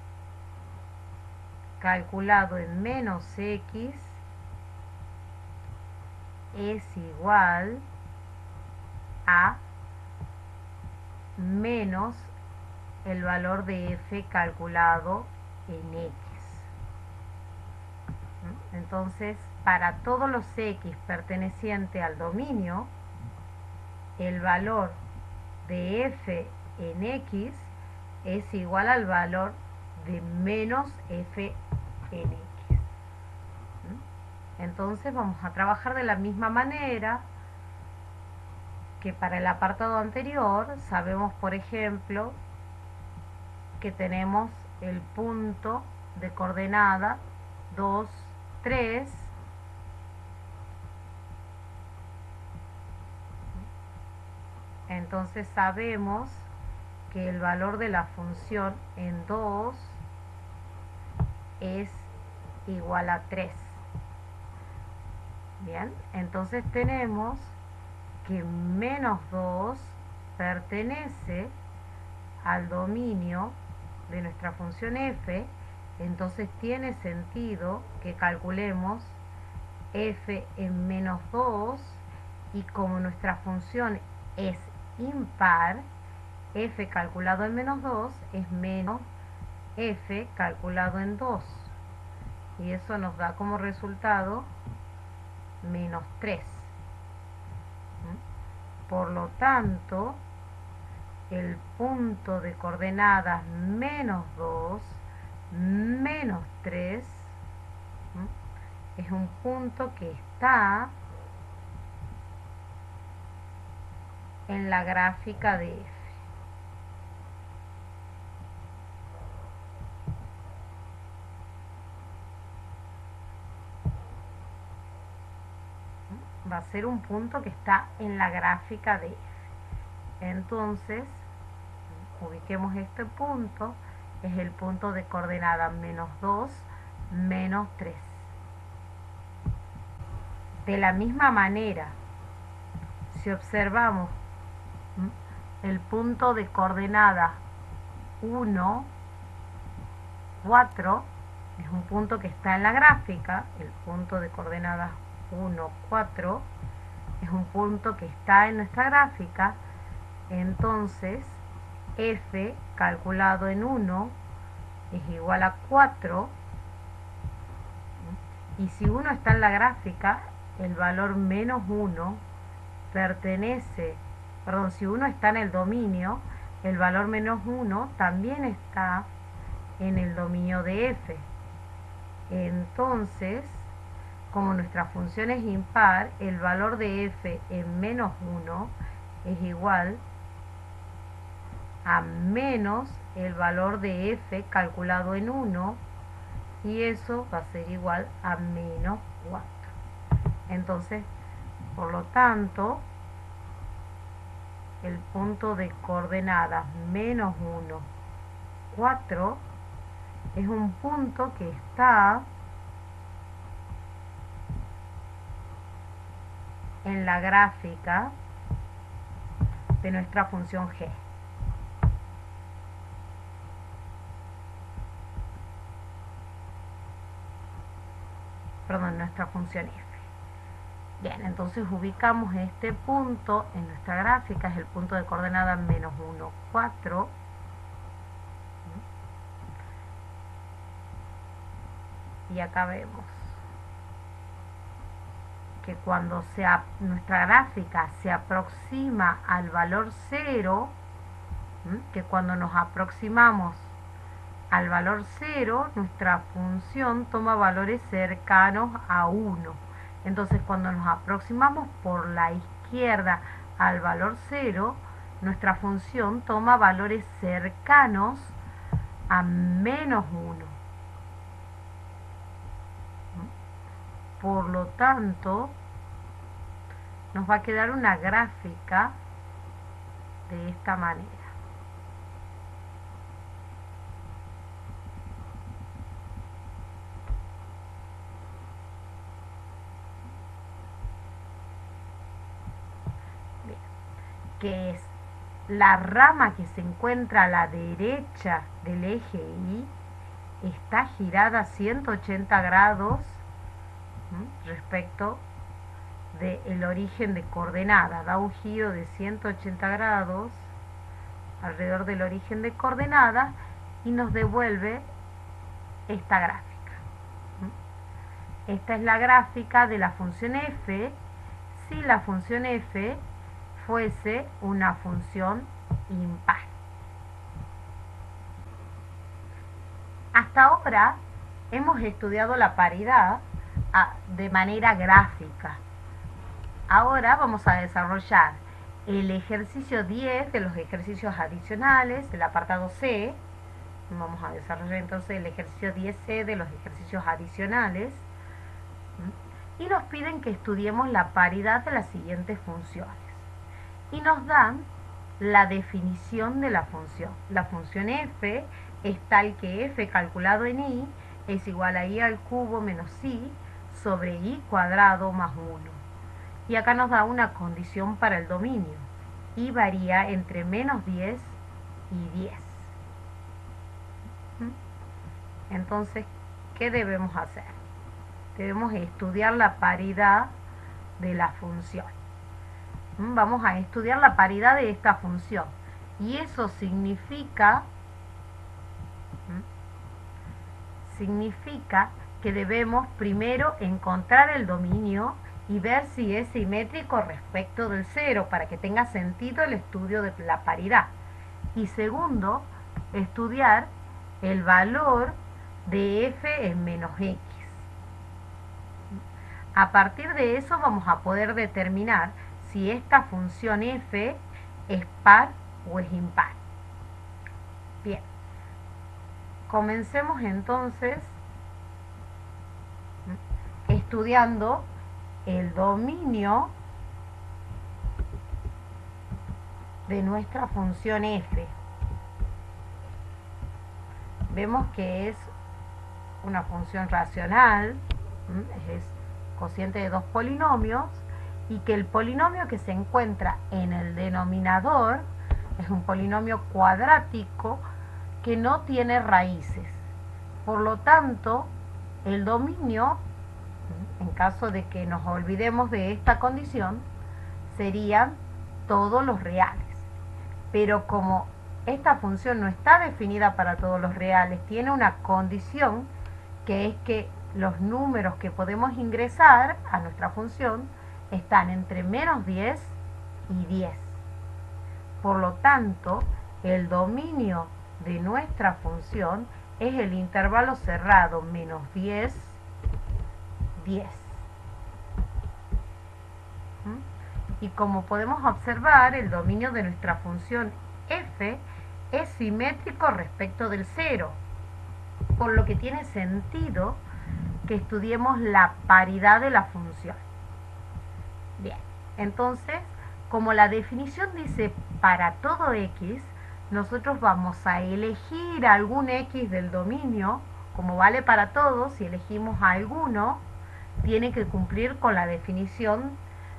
calculado en menos x es igual a menos el valor de f calculado en x. Entonces, para todos los x pertenecientes al dominio, el valor de f en x es igual al valor de menos f en x. Entonces vamos a trabajar de la misma manera que para el apartado anterior. Sabemos, por ejemplo, que tenemos el punto de coordenada 2, 3, entonces sabemos que el valor de la función en 2 es igual a 3. Bien, entonces tenemos que menos 2 pertenece al dominio de nuestra función f, entonces tiene sentido que calculemos f en menos 2, y como nuestra función es impar, f calculado en menos 2 es menos f calculado en 2, y eso nos da como resultado menos 3. Por lo tanto, el punto de coordenadas menos 2, menos 3, es un punto que está en la gráfica de f. Va a ser un punto que está en la gráfica de f. Entonces, ubiquemos este punto, es el punto de coordenada menos 2, menos 3. De la misma manera, si observamos el punto de coordenada 1, 4, es un punto que está en la gráfica, el punto de coordenadas 1, 4, es un punto que está en nuestra gráfica, entonces f calculado en 1 es igual a 4, Y si 1 está en la gráfica, el valor menos 1 pertenece, perdón, si 1 está en el dominio, el valor menos 1 también está en el dominio de f. Entonces, como nuestra función es impar, el valor de f en menos 1 es igual a menos el valor de f calculado en 1, y eso va a ser igual a menos 4. Entonces, por lo tanto, el punto de coordenadas menos 1, 4 es un punto que está en la gráfica de nuestra función g. Perdón, nuestra función f. Bien, entonces ubicamos este punto en nuestra gráfica, es el punto de coordenada menos 1, 4. Y acá vemos que cuando nuestra gráfica se aproxima al valor 0, que cuando nos aproximamos al valor 0, nuestra función toma valores cercanos a 1. Entonces, cuando nos aproximamos por la izquierda al valor 0, nuestra función toma valores cercanos a menos 1. Por lo tanto, nos va a quedar una gráfica de esta manera. Bien. Que es la rama que se encuentra a la derecha del eje Y está girada 180 grados respecto del origen de coordenada. Da un giro de 180 grados alrededor del origen de coordenada y nos devuelve esta gráfica. Esta es la gráfica de la función f si la función f fuese una función impar. Hasta ahora hemos estudiado la paridad de manera gráfica. Ahora vamos a desarrollar el ejercicio 10 de los ejercicios adicionales, el apartado C. Vamos a desarrollar entonces el ejercicio 10C de los ejercicios adicionales. Y nos piden que estudiemos la paridad de las siguientes funciones. Y nos dan la definición de la función. La función f es tal que f calculado en y es igual a y al cubo menos i sobre y cuadrado más 1. Y acá nos da una condición para el dominio. Y varía entre menos 10 y 10. Entonces, ¿qué debemos hacer? Debemos estudiar la paridad de la función. Vamos a estudiar la paridad de esta función. Y eso significa que debemos primero encontrar el dominio y ver si es simétrico respecto del 0 para que tenga sentido el estudio de la paridad. Y segundo, estudiar el valor de f en menos x. A partir de eso vamos a poder determinar si esta función f es par o es impar. Bien, comencemos entonces estudiando el dominio de nuestra función f. Vemos que es una función racional, es cociente de dos polinomios, y que el polinomio que se encuentra en el denominador es un polinomio cuadrático que no tiene raíces. Por lo tanto, el dominio, en caso de que nos olvidemos de esta condición, serían todos los reales. Pero como esta función no está definida para todos los reales, tiene una condición que es que los números que podemos ingresar a nuestra función están entre menos 10 y 10. Por lo tanto, el dominio de nuestra función es el intervalo cerrado menos 10, 10. Y como podemos observar, el dominio de nuestra función f es simétrico respecto del 0, por lo que tiene sentido que estudiemos la paridad de la función. Bien, entonces, como la definición dice para todo x, nosotros vamos a elegir algún x del dominio, como vale para todos. Si elegimos alguno, tiene que cumplir con la definición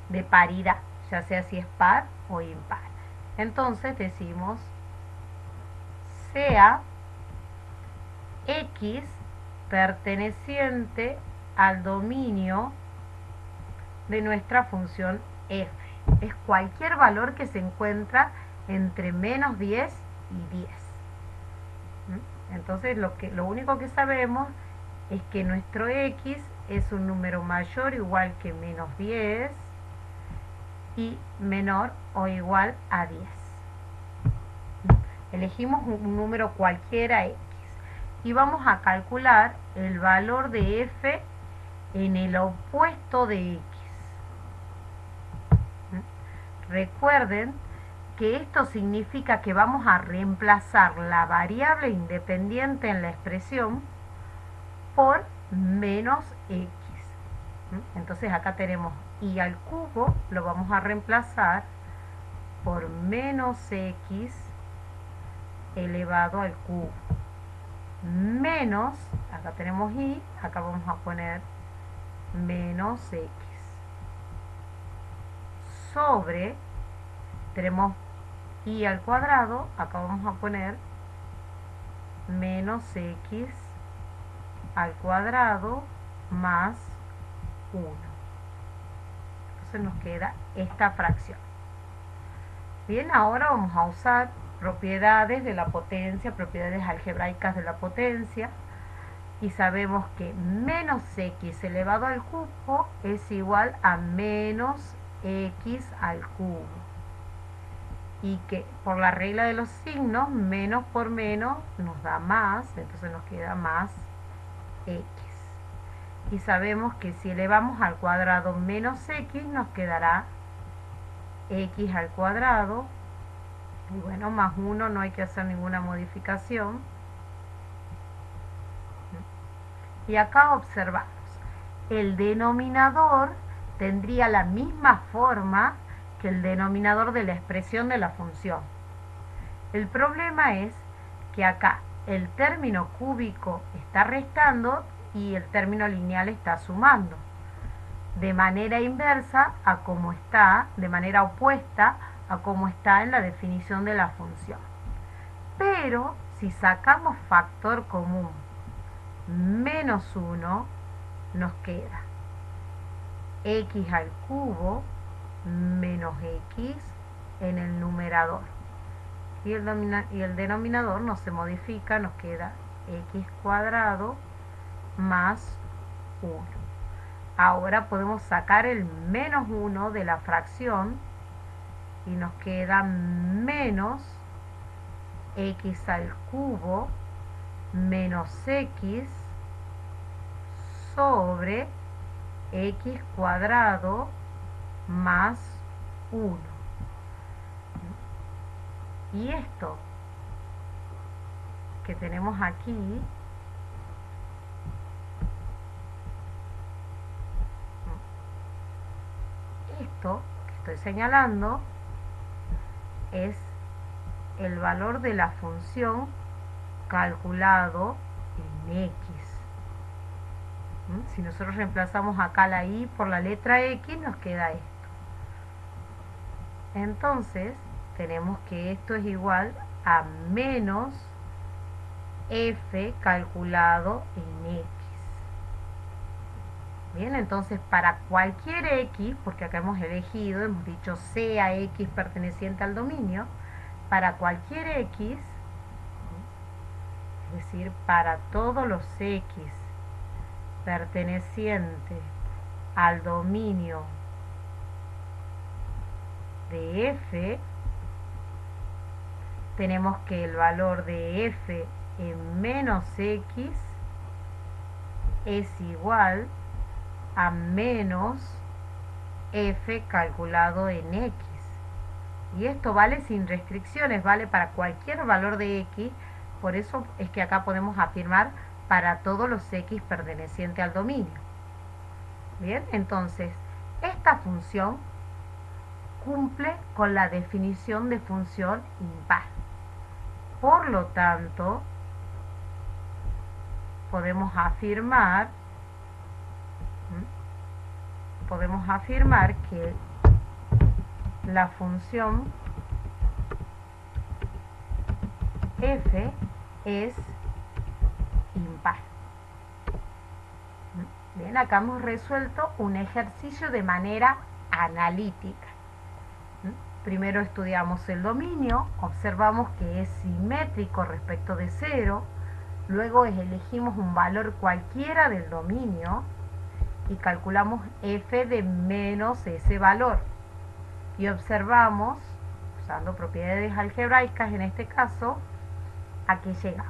de paridad, ya sea si es par o impar. Entonces decimos sea x perteneciente al dominio de nuestra función f. Es cualquier valor que se encuentra entre menos 10 y 10. Entonces lo único que sabemos es que nuestro x es un número mayor o igual que menos 10 y menor o igual a 10. Elegimos un número cualquiera x y vamos a calcular el valor de f en el opuesto de x. Recuerden que esto significa que vamos a reemplazar la variable independiente en la expresión por menos x. Entonces acá tenemos y al cubo, lo vamos a reemplazar por menos x elevado al cubo. Menos, acá tenemos y, acá vamos a poner menos x. Sobre, tenemos y al cuadrado, acá vamos a poner menos x al cuadrado más 1. Entonces nos queda esta fracción. Bien, ahora vamos a usar propiedades de la potencia, propiedades algebraicas de la potencia, y sabemos que menos x elevado al cubo es igual a menos x al cubo, y que por la regla de los signos, menos por menos nos da más, entonces nos queda más x. Y sabemos que si elevamos al cuadrado menos x, nos quedará x al cuadrado, y bueno, más 1, no hay que hacer ninguna modificación. Y acá observamos, el denominador tendría la misma forma que el denominador de la expresión de la función. El problema es que acá el término cúbico está restando y el término lineal está sumando, de manera inversa a como está, de manera opuesta a como está en la definición de la función. Pero si sacamos factor común menos 1, nos queda x al cubo menos x en el numerador. Y el denominador no se modifica, nos queda x cuadrado más 1. Ahora podemos sacar el menos 1 de la fracción y nos queda menos x al cubo menos x sobre x cuadrado más 1. Y esto que tenemos aquí esto que estoy señalando es el valor de la función calculado en x. Si nosotros reemplazamos acá la y por la letra x, nos queda esto. Entonces tenemos que esto es igual a menos f calculado en x. Bien, entonces para cualquier x, porque acá hemos elegido, hemos dicho sea x perteneciente al dominio, para cualquier x, es decir, para todos los x perteneciente al dominio de f, tenemos que el valor de f en menos x es igual a menos f calculado en x. Y esto vale sin restricciones, vale para cualquier valor de x, por eso es que acá podemos afirmar para todos los x pertenecientes al dominio. Bien, entonces, esta función cumple con la definición de función impar. Por lo tanto, podemos afirmar que la función f es impar. Bien, acá hemos resuelto un ejercicio de manera analítica. Primero estudiamos el dominio, observamos que es simétrico respecto de 0, luego elegimos un valor cualquiera del dominio y calculamos f de menos ese valor. Y observamos, usando propiedades algebraicas en este caso, a qué llega.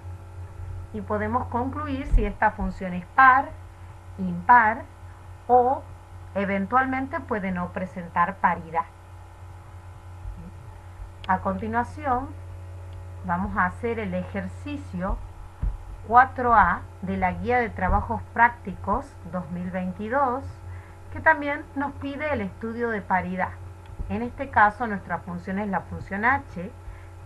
Y podemos concluir si esta función es par, impar o eventualmente puede no presentar paridad. A continuación, vamos a hacer el ejercicio 4A de la Guía de Trabajos Prácticos 2022, que también nos pide el estudio de paridad. En este caso, nuestra función es la función h,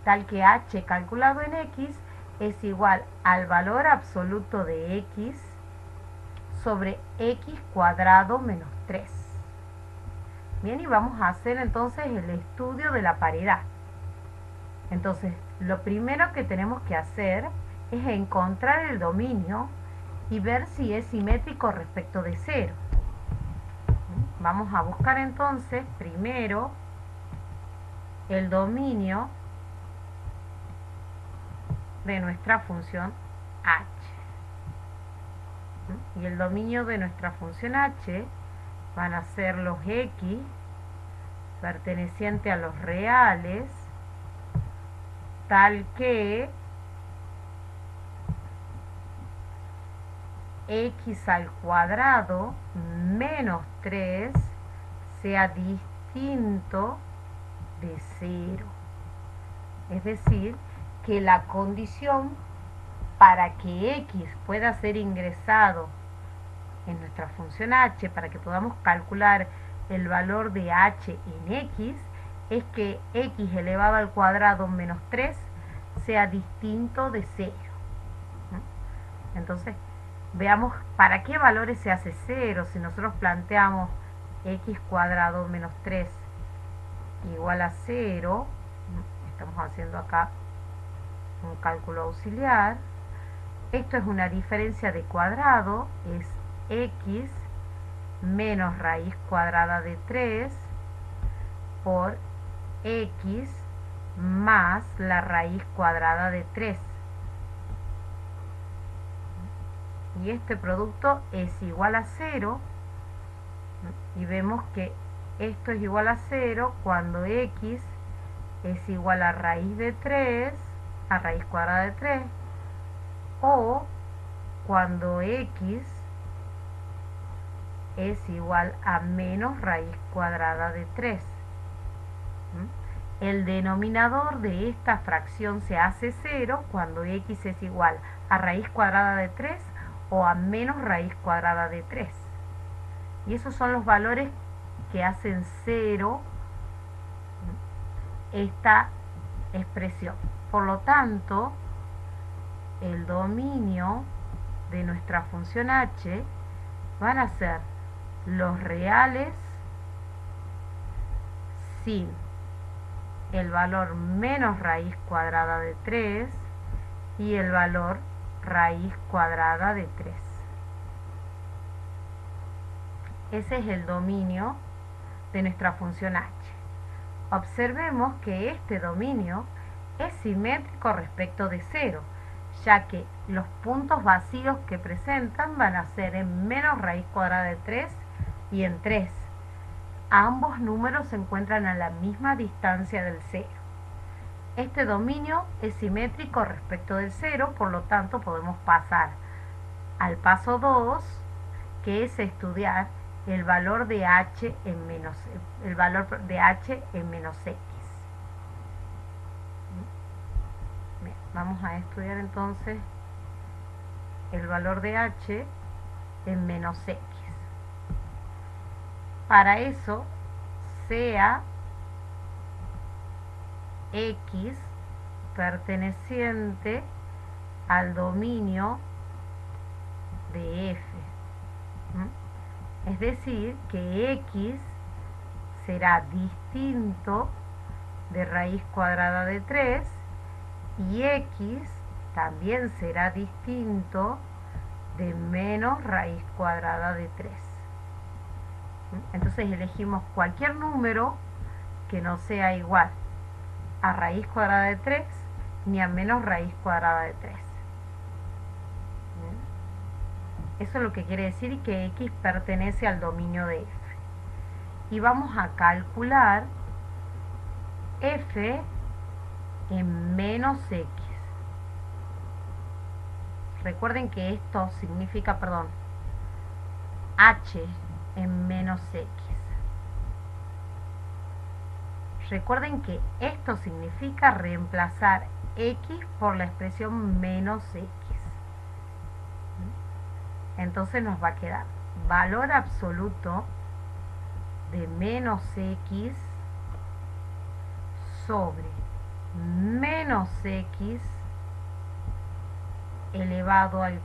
tal que h calculado en x es igual al valor absoluto de x sobre x cuadrado menos 3. Bien, y vamos a hacer entonces el estudio de la paridad. Entonces, lo primero que tenemos que hacer es encontrar el dominio y ver si es simétrico respecto de 0. Vamos a buscar entonces primero el dominio de nuestra función h. Y el dominio de nuestra función h van a ser los x pertenecientes a los reales, tal que x al cuadrado menos 3 sea distinto de 0. Es decir, que la condición para que x pueda ser ingresado en nuestra función h, para que podamos calcular el valor de h en x, es que x elevado al cuadrado menos 3 sea distinto de 0. Entonces, veamos para qué valores se hace 0. Si nosotros planteamos x cuadrado menos 3 igual a 0, estamos haciendo acá un cálculo auxiliar. Esto es una diferencia de cuadrado, es x menos raíz cuadrada de 3 por x más la raíz cuadrada de 3. Y este producto es igual a 0. Y vemos que esto es igual a 0 cuando x es igual a raíz de 3, a raíz cuadrada de 3, o cuando x es igual a menos raíz cuadrada de 3. El denominador de esta fracción se hace 0 cuando x es igual a raíz cuadrada de 3 o a menos raíz cuadrada de 3. Y esos son los valores que hacen 0 esta expresión. Por lo tanto, el dominio de nuestra función h van a ser los reales sin el valor menos raíz cuadrada de 3 y el valor raíz cuadrada de 3. Ese es el dominio de nuestra función h. Observemos que este dominio es simétrico respecto de 0, ya que los puntos vacíos que presentan van a ser en menos raíz cuadrada de 3 y en 3. Ambos números se encuentran a la misma distancia del 0. Este dominio es simétrico respecto del 0, por lo tanto podemos pasar al paso 2, que es estudiar el valor de h en menos x. Bien, vamos a estudiar entonces el valor de h en menos x. Para eso, sea x perteneciente al dominio de f. Es decir, que x será distinto de raíz cuadrada de 3 y x también será distinto de menos raíz cuadrada de 3. Entonces elegimos cualquier número que no sea igual a raíz cuadrada de 3 ni a menos raíz cuadrada de 3. Eso es lo que quiere decir que x pertenece al dominio de f. Y vamos a calcular f en menos x. Recuerden que esto significa, h en menos x. Recuerden que esto significa reemplazar x por la expresión menos x. Entonces nos va a quedar valor absoluto de menos x sobre menos x elevado al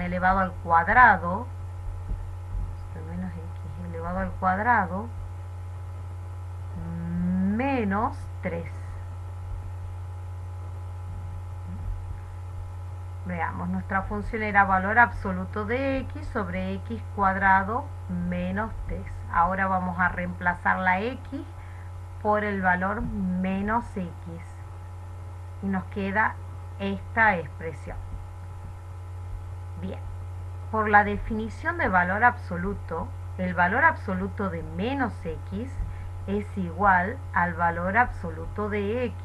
elevado al cuadrado, menos x elevado al cuadrado, menos 3. Veamos, nuestra función era valor absoluto de x sobre x cuadrado menos 3. Ahora vamos a reemplazar la x por el valor menos x. Y nos queda esta expresión. Bien, por la definición de valor absoluto, el valor absoluto de menos x es igual al valor absoluto de x.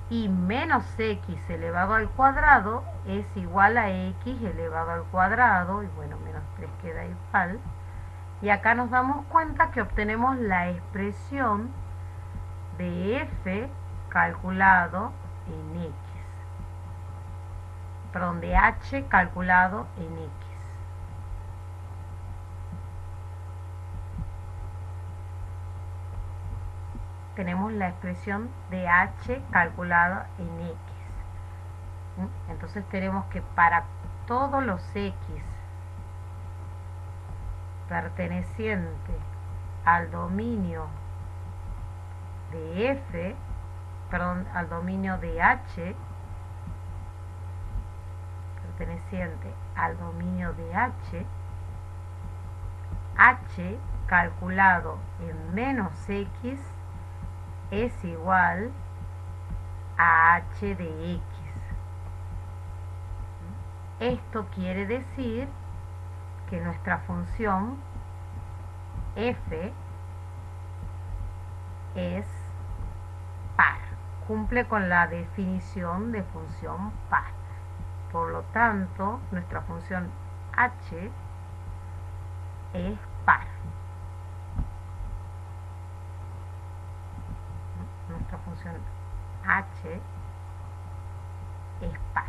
Y menos x elevado al cuadrado es igual a x elevado al cuadrado, y bueno, menos 3 queda igual. Y acá nos damos cuenta que obtenemos la expresión de f calculado en x. Perdón, de h calculado en x. Tenemos la expresión de h calculada en x. Entonces tenemos que para todos los x pertenecientes al dominio de f, al dominio de h, perteneciente al dominio de h calculado en menos x es igual a h de x. Esto quiere decir que nuestra función f es par, cumple con la definición de función par. Por lo tanto, nuestra función h es par. Nuestra función h es par.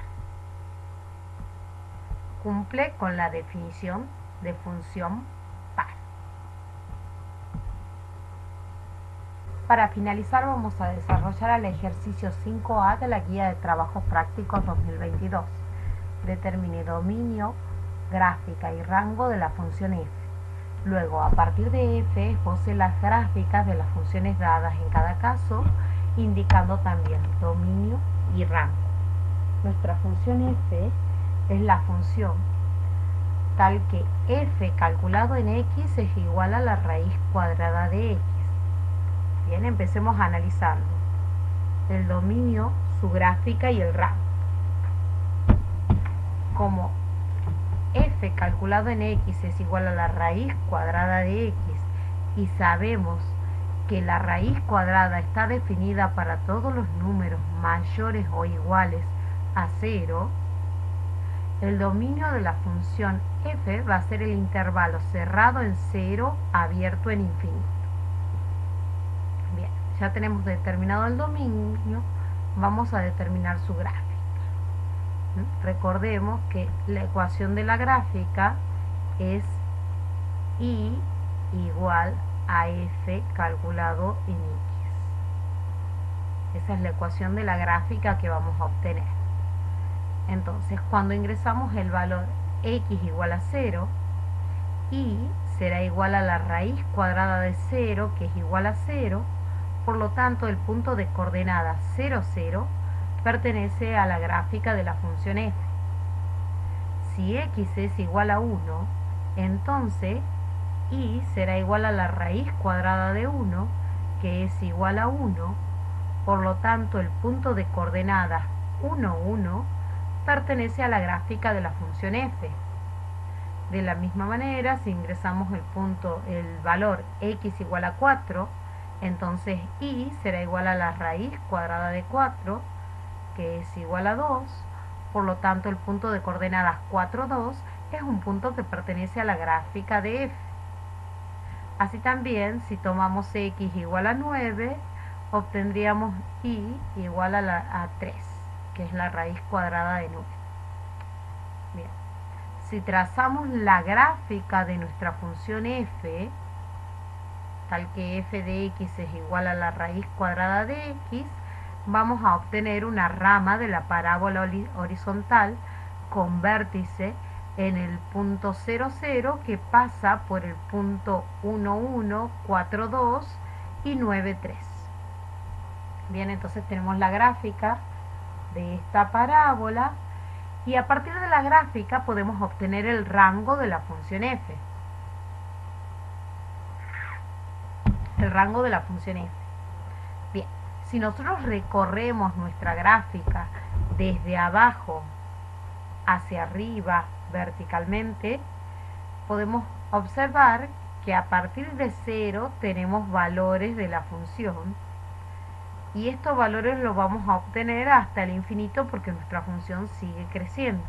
Cumple con la definición de función par. Para finalizar, vamos a desarrollar el ejercicio 5A de la Guía de Trabajos Prácticos 2022. Determine dominio, gráfica y rango de la función f. Luego, a partir de f, esboce las gráficas de las funciones dadas en cada caso, indicando también dominio y rango. Nuestra función f es la función tal que f calculado en x es igual a la raíz cuadrada de x. Bien, empecemos analizando. el dominio, su gráfica y el rango. Como f calculado en x es igual a la raíz cuadrada de x y sabemos que la raíz cuadrada está definida para todos los números mayores o iguales a 0, el dominio de la función f va a ser el intervalo cerrado en 0 abierto en infinito. Bien, ya tenemos determinado el dominio, vamos a determinar su gráfica. Recordemos que la ecuación de la gráfica es y igual a f calculado en x. Esa es la ecuación de la gráfica que vamos a obtener. Entonces, cuando ingresamos el valor x igual a 0, y será igual a la raíz cuadrada de 0, que es igual a 0, por lo tanto el punto de coordenada 0, 0 pertenece a la gráfica de la función f. Si x es igual a 1, entonces y será igual a la raíz cuadrada de 1, que es igual a 1, por lo tanto el punto de coordenadas 1, 1 pertenece a la gráfica de la función f. De la misma manera, si ingresamos el valor x igual a 4, entonces y será igual a la raíz cuadrada de 4, que es igual a 2, por lo tanto el punto de coordenadas 4, 2 es un punto que pertenece a la gráfica de f. Así también, si tomamos x igual a 9, obtendríamos y igual a 3, que es la raíz cuadrada de 9. Bien. Si trazamos la gráfica de nuestra función f, tal que f de x es igual a la raíz cuadrada de x, vamos a obtener una rama de la parábola horizontal con vértice en el punto 0, 0, que pasa por el punto 1, 1, 4, 2 y 9, 3. Bien, entonces tenemos la gráfica de esta parábola y a partir de la gráfica podemos obtener el rango de la función f. El rango de la función f. Bien, si nosotros recorremos nuestra gráfica desde abajo hacia arriba verticalmente, podemos observar que a partir de 0 tenemos valores de la función y estos valores los vamos a obtener hasta el infinito porque nuestra función sigue creciendo.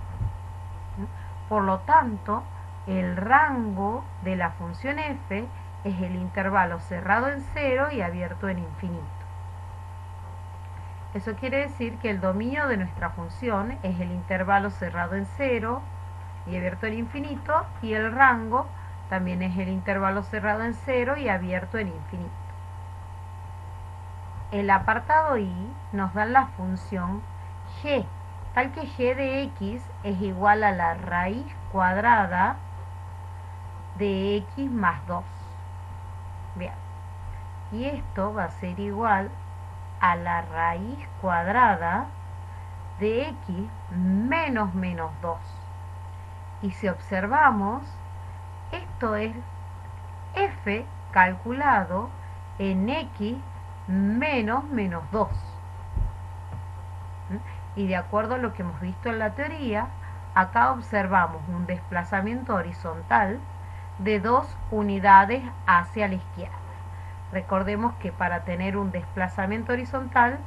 Por lo tanto, el rango de la función f es el intervalo cerrado en 0 y abierto en infinito. Eso quiere decir que el dominio de nuestra función es el intervalo cerrado en 0 y abierto en infinito, y el rango también es el intervalo cerrado en 0 y abierto en infinito. El apartado I nos da la función g, tal que g de x es igual a la raíz cuadrada de x más 2. Bien, y esto va a ser igual a la raíz cuadrada de x menos menos 2. Y si observamos, esto es f calculado en x menos menos 2. Y de acuerdo a lo que hemos visto en la teoría, acá observamos un desplazamiento horizontal de 2 unidades hacia la izquierda. Recordemos que para tener un desplazamiento horizontal,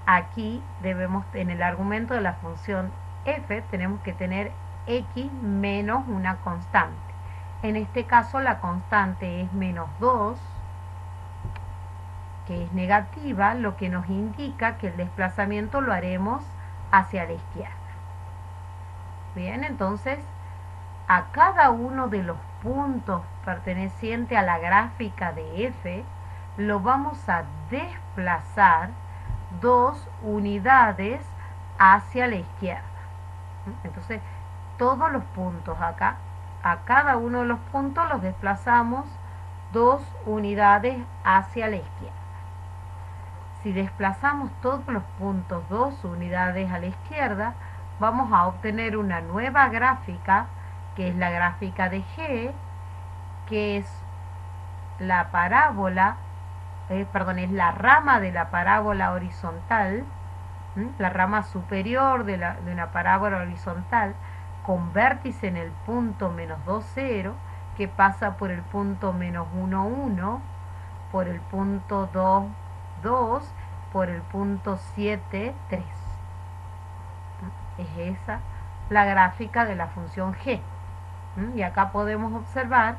aquí debemos, en el argumento de la función f, tenemos que tener x menos una constante. En este caso la constante es menos 2, que es negativa, lo que nos indica que el desplazamiento lo haremos hacia la izquierda. Bien, entonces a cada uno de los puntos pertenecientes a la gráfica de f lo vamos a desplazar 2 unidades hacia la izquierda. Entonces todos los puntos acá, a cada uno de los puntos los desplazamos 2 unidades hacia la izquierda. Si desplazamos todos los puntos 2 unidades a la izquierda, vamos a obtener una nueva gráfica, que es la gráfica de g, que es la parábola es la rama de la parábola horizontal, la rama superior de una parábola horizontal con vértice en el punto menos 2, 0, que pasa por el punto menos 1, 1, por el punto 2, 2, por el punto 7, 3. Es esa la gráfica de la función g. Y acá podemos observar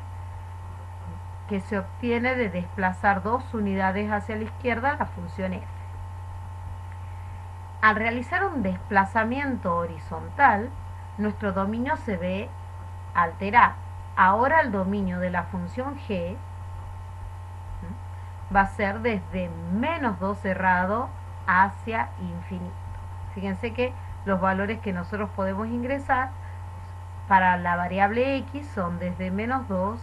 que se obtiene de desplazar 2 unidades hacia la izquierda la función f. Al realizar un desplazamiento horizontal, nuestro dominio se ve alterado. Ahora el dominio de la función g va a ser desde menos 2 cerrado hacia infinito. Fíjense que los valores que nosotros podemos ingresar para la variable x son desde menos 2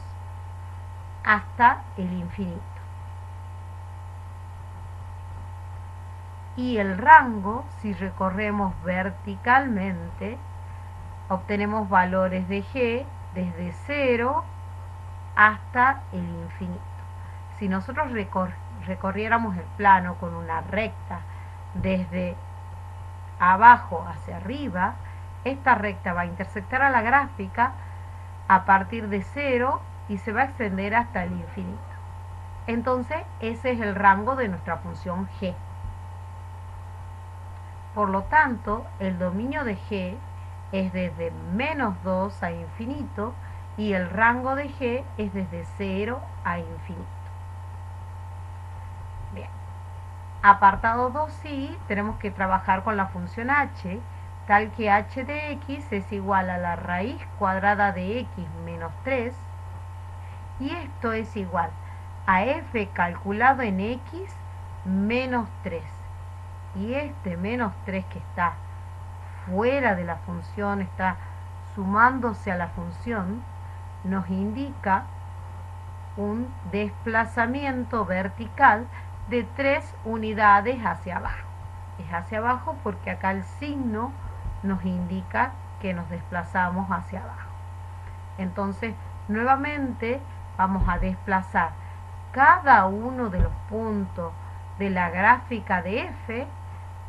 hasta el infinito. Y el rango, si recorremos verticalmente, obtenemos valores de g desde 0 hasta el infinito. Si nosotros recorriéramos el plano con una recta desde abajo hacia arriba, esta recta va a intersectar a la gráfica a partir de 0 y se va a extender hasta el infinito. Entonces, ese es el rango de nuestra función g. Por lo tanto, el dominio de g es desde menos 2 a infinito y el rango de g es desde 0 a infinito. Bien. Apartado 2i, tenemos que trabajar con la función h, tal que h de x es igual a la raíz cuadrada de x menos 3, y esto es igual a f calculado en x menos 3. Y este menos 3 que está fuera de la función, está sumándose a la función, nos indica un desplazamiento vertical de 3 unidades hacia abajo. Es hacia abajo porque acá el signo nos indica que nos desplazamos hacia abajo. Entonces, nuevamente vamos a desplazar cada uno de los puntos de la gráfica de f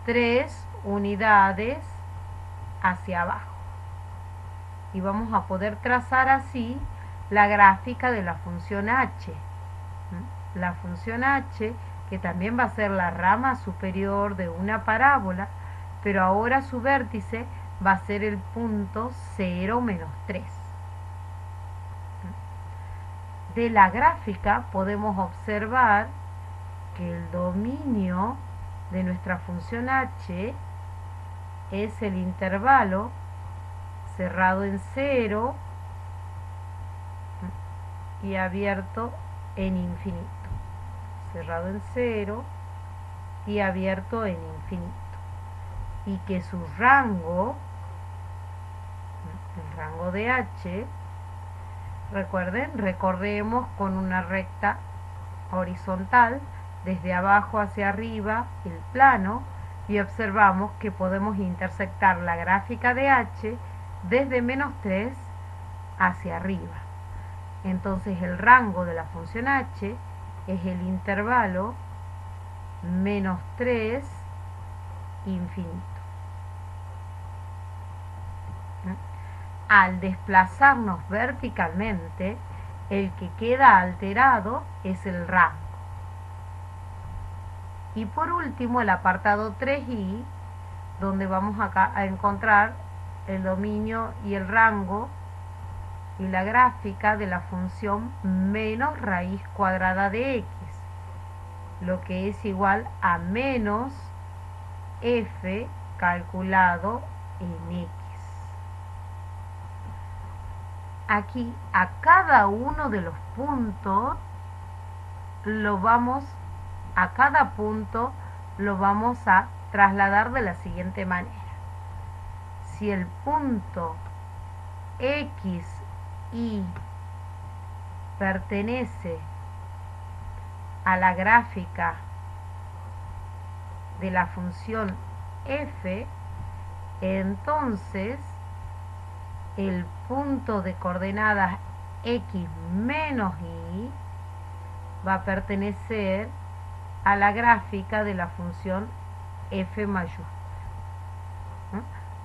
3 unidades hacia abajo. Y vamos a poder trazar así la gráfica de la función h. La función h, que también va a ser la rama superior de una parábola, pero ahora su vértice va a ser el punto 0, menos 3. De la gráfica podemos observar que el dominio de nuestra función h es el intervalo cerrado en 0 y abierto en infinito. Cerrado en 0 y abierto en infinito. Y que su rango, el rango de h, recordemos con una recta horizontal desde abajo hacia arriba el plano, y observamos que podemos intersectar la gráfica de h desde menos 3 hacia arriba. Entonces el rango de la función h es el intervalo menos 3 infinito. Al desplazarnos verticalmente, el que queda alterado es el rango. Y por último, el apartado 3i, donde vamos acá a encontrar el dominio y el rango y la gráfica de la función menos raíz cuadrada de x, lo que es igual a menos f calculado en x. Aquí a cada uno de los puntos a cada punto lo vamos a trasladar de la siguiente manera. Si el punto x, y pertenece a la gráfica de la función f, entonces el punto de coordenadas x menos y va a pertenecer a la gráfica de la función f mayúscula.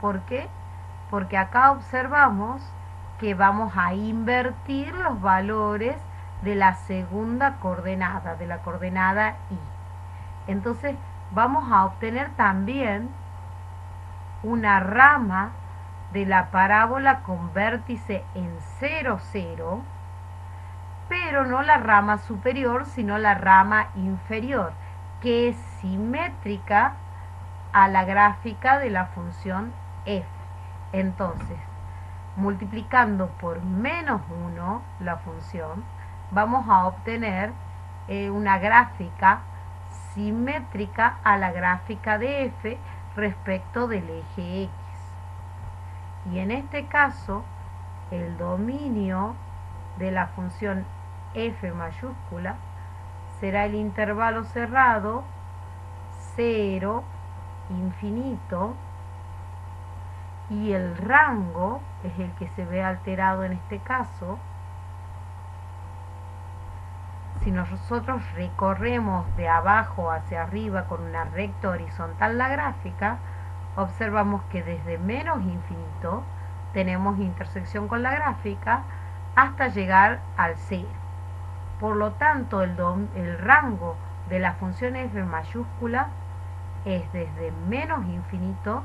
¿Por qué? Porque acá observamos que vamos a invertir los valores de la segunda coordenada, de la coordenada y. Entonces vamos a obtener también una rama de la parábola con vértice en 0, 0, pero no la rama superior, sino la rama inferior, que es simétrica a la gráfica de la función f. Entonces, multiplicando por menos 1 la función, vamos a obtener una gráfica simétrica a la gráfica de f respecto del eje x. Y en este caso, el dominio de la función f mayúscula será el intervalo cerrado 0, infinito, y el rango es el que se ve alterado en este caso. Si nosotros recorremos de abajo hacia arriba con una recta horizontal la gráfica, observamos que desde menos infinito tenemos intersección con la gráfica hasta llegar al 0. Por lo tanto, el rango de la función f mayúscula es desde menos infinito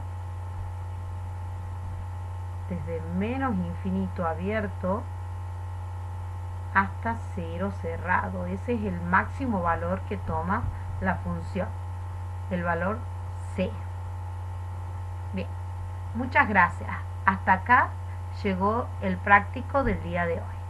abierto hasta 0 cerrado. Ese es el máximo valor que toma la función, el valor 0. Bien, muchas gracias. Hasta acá llegó el práctico del día de hoy.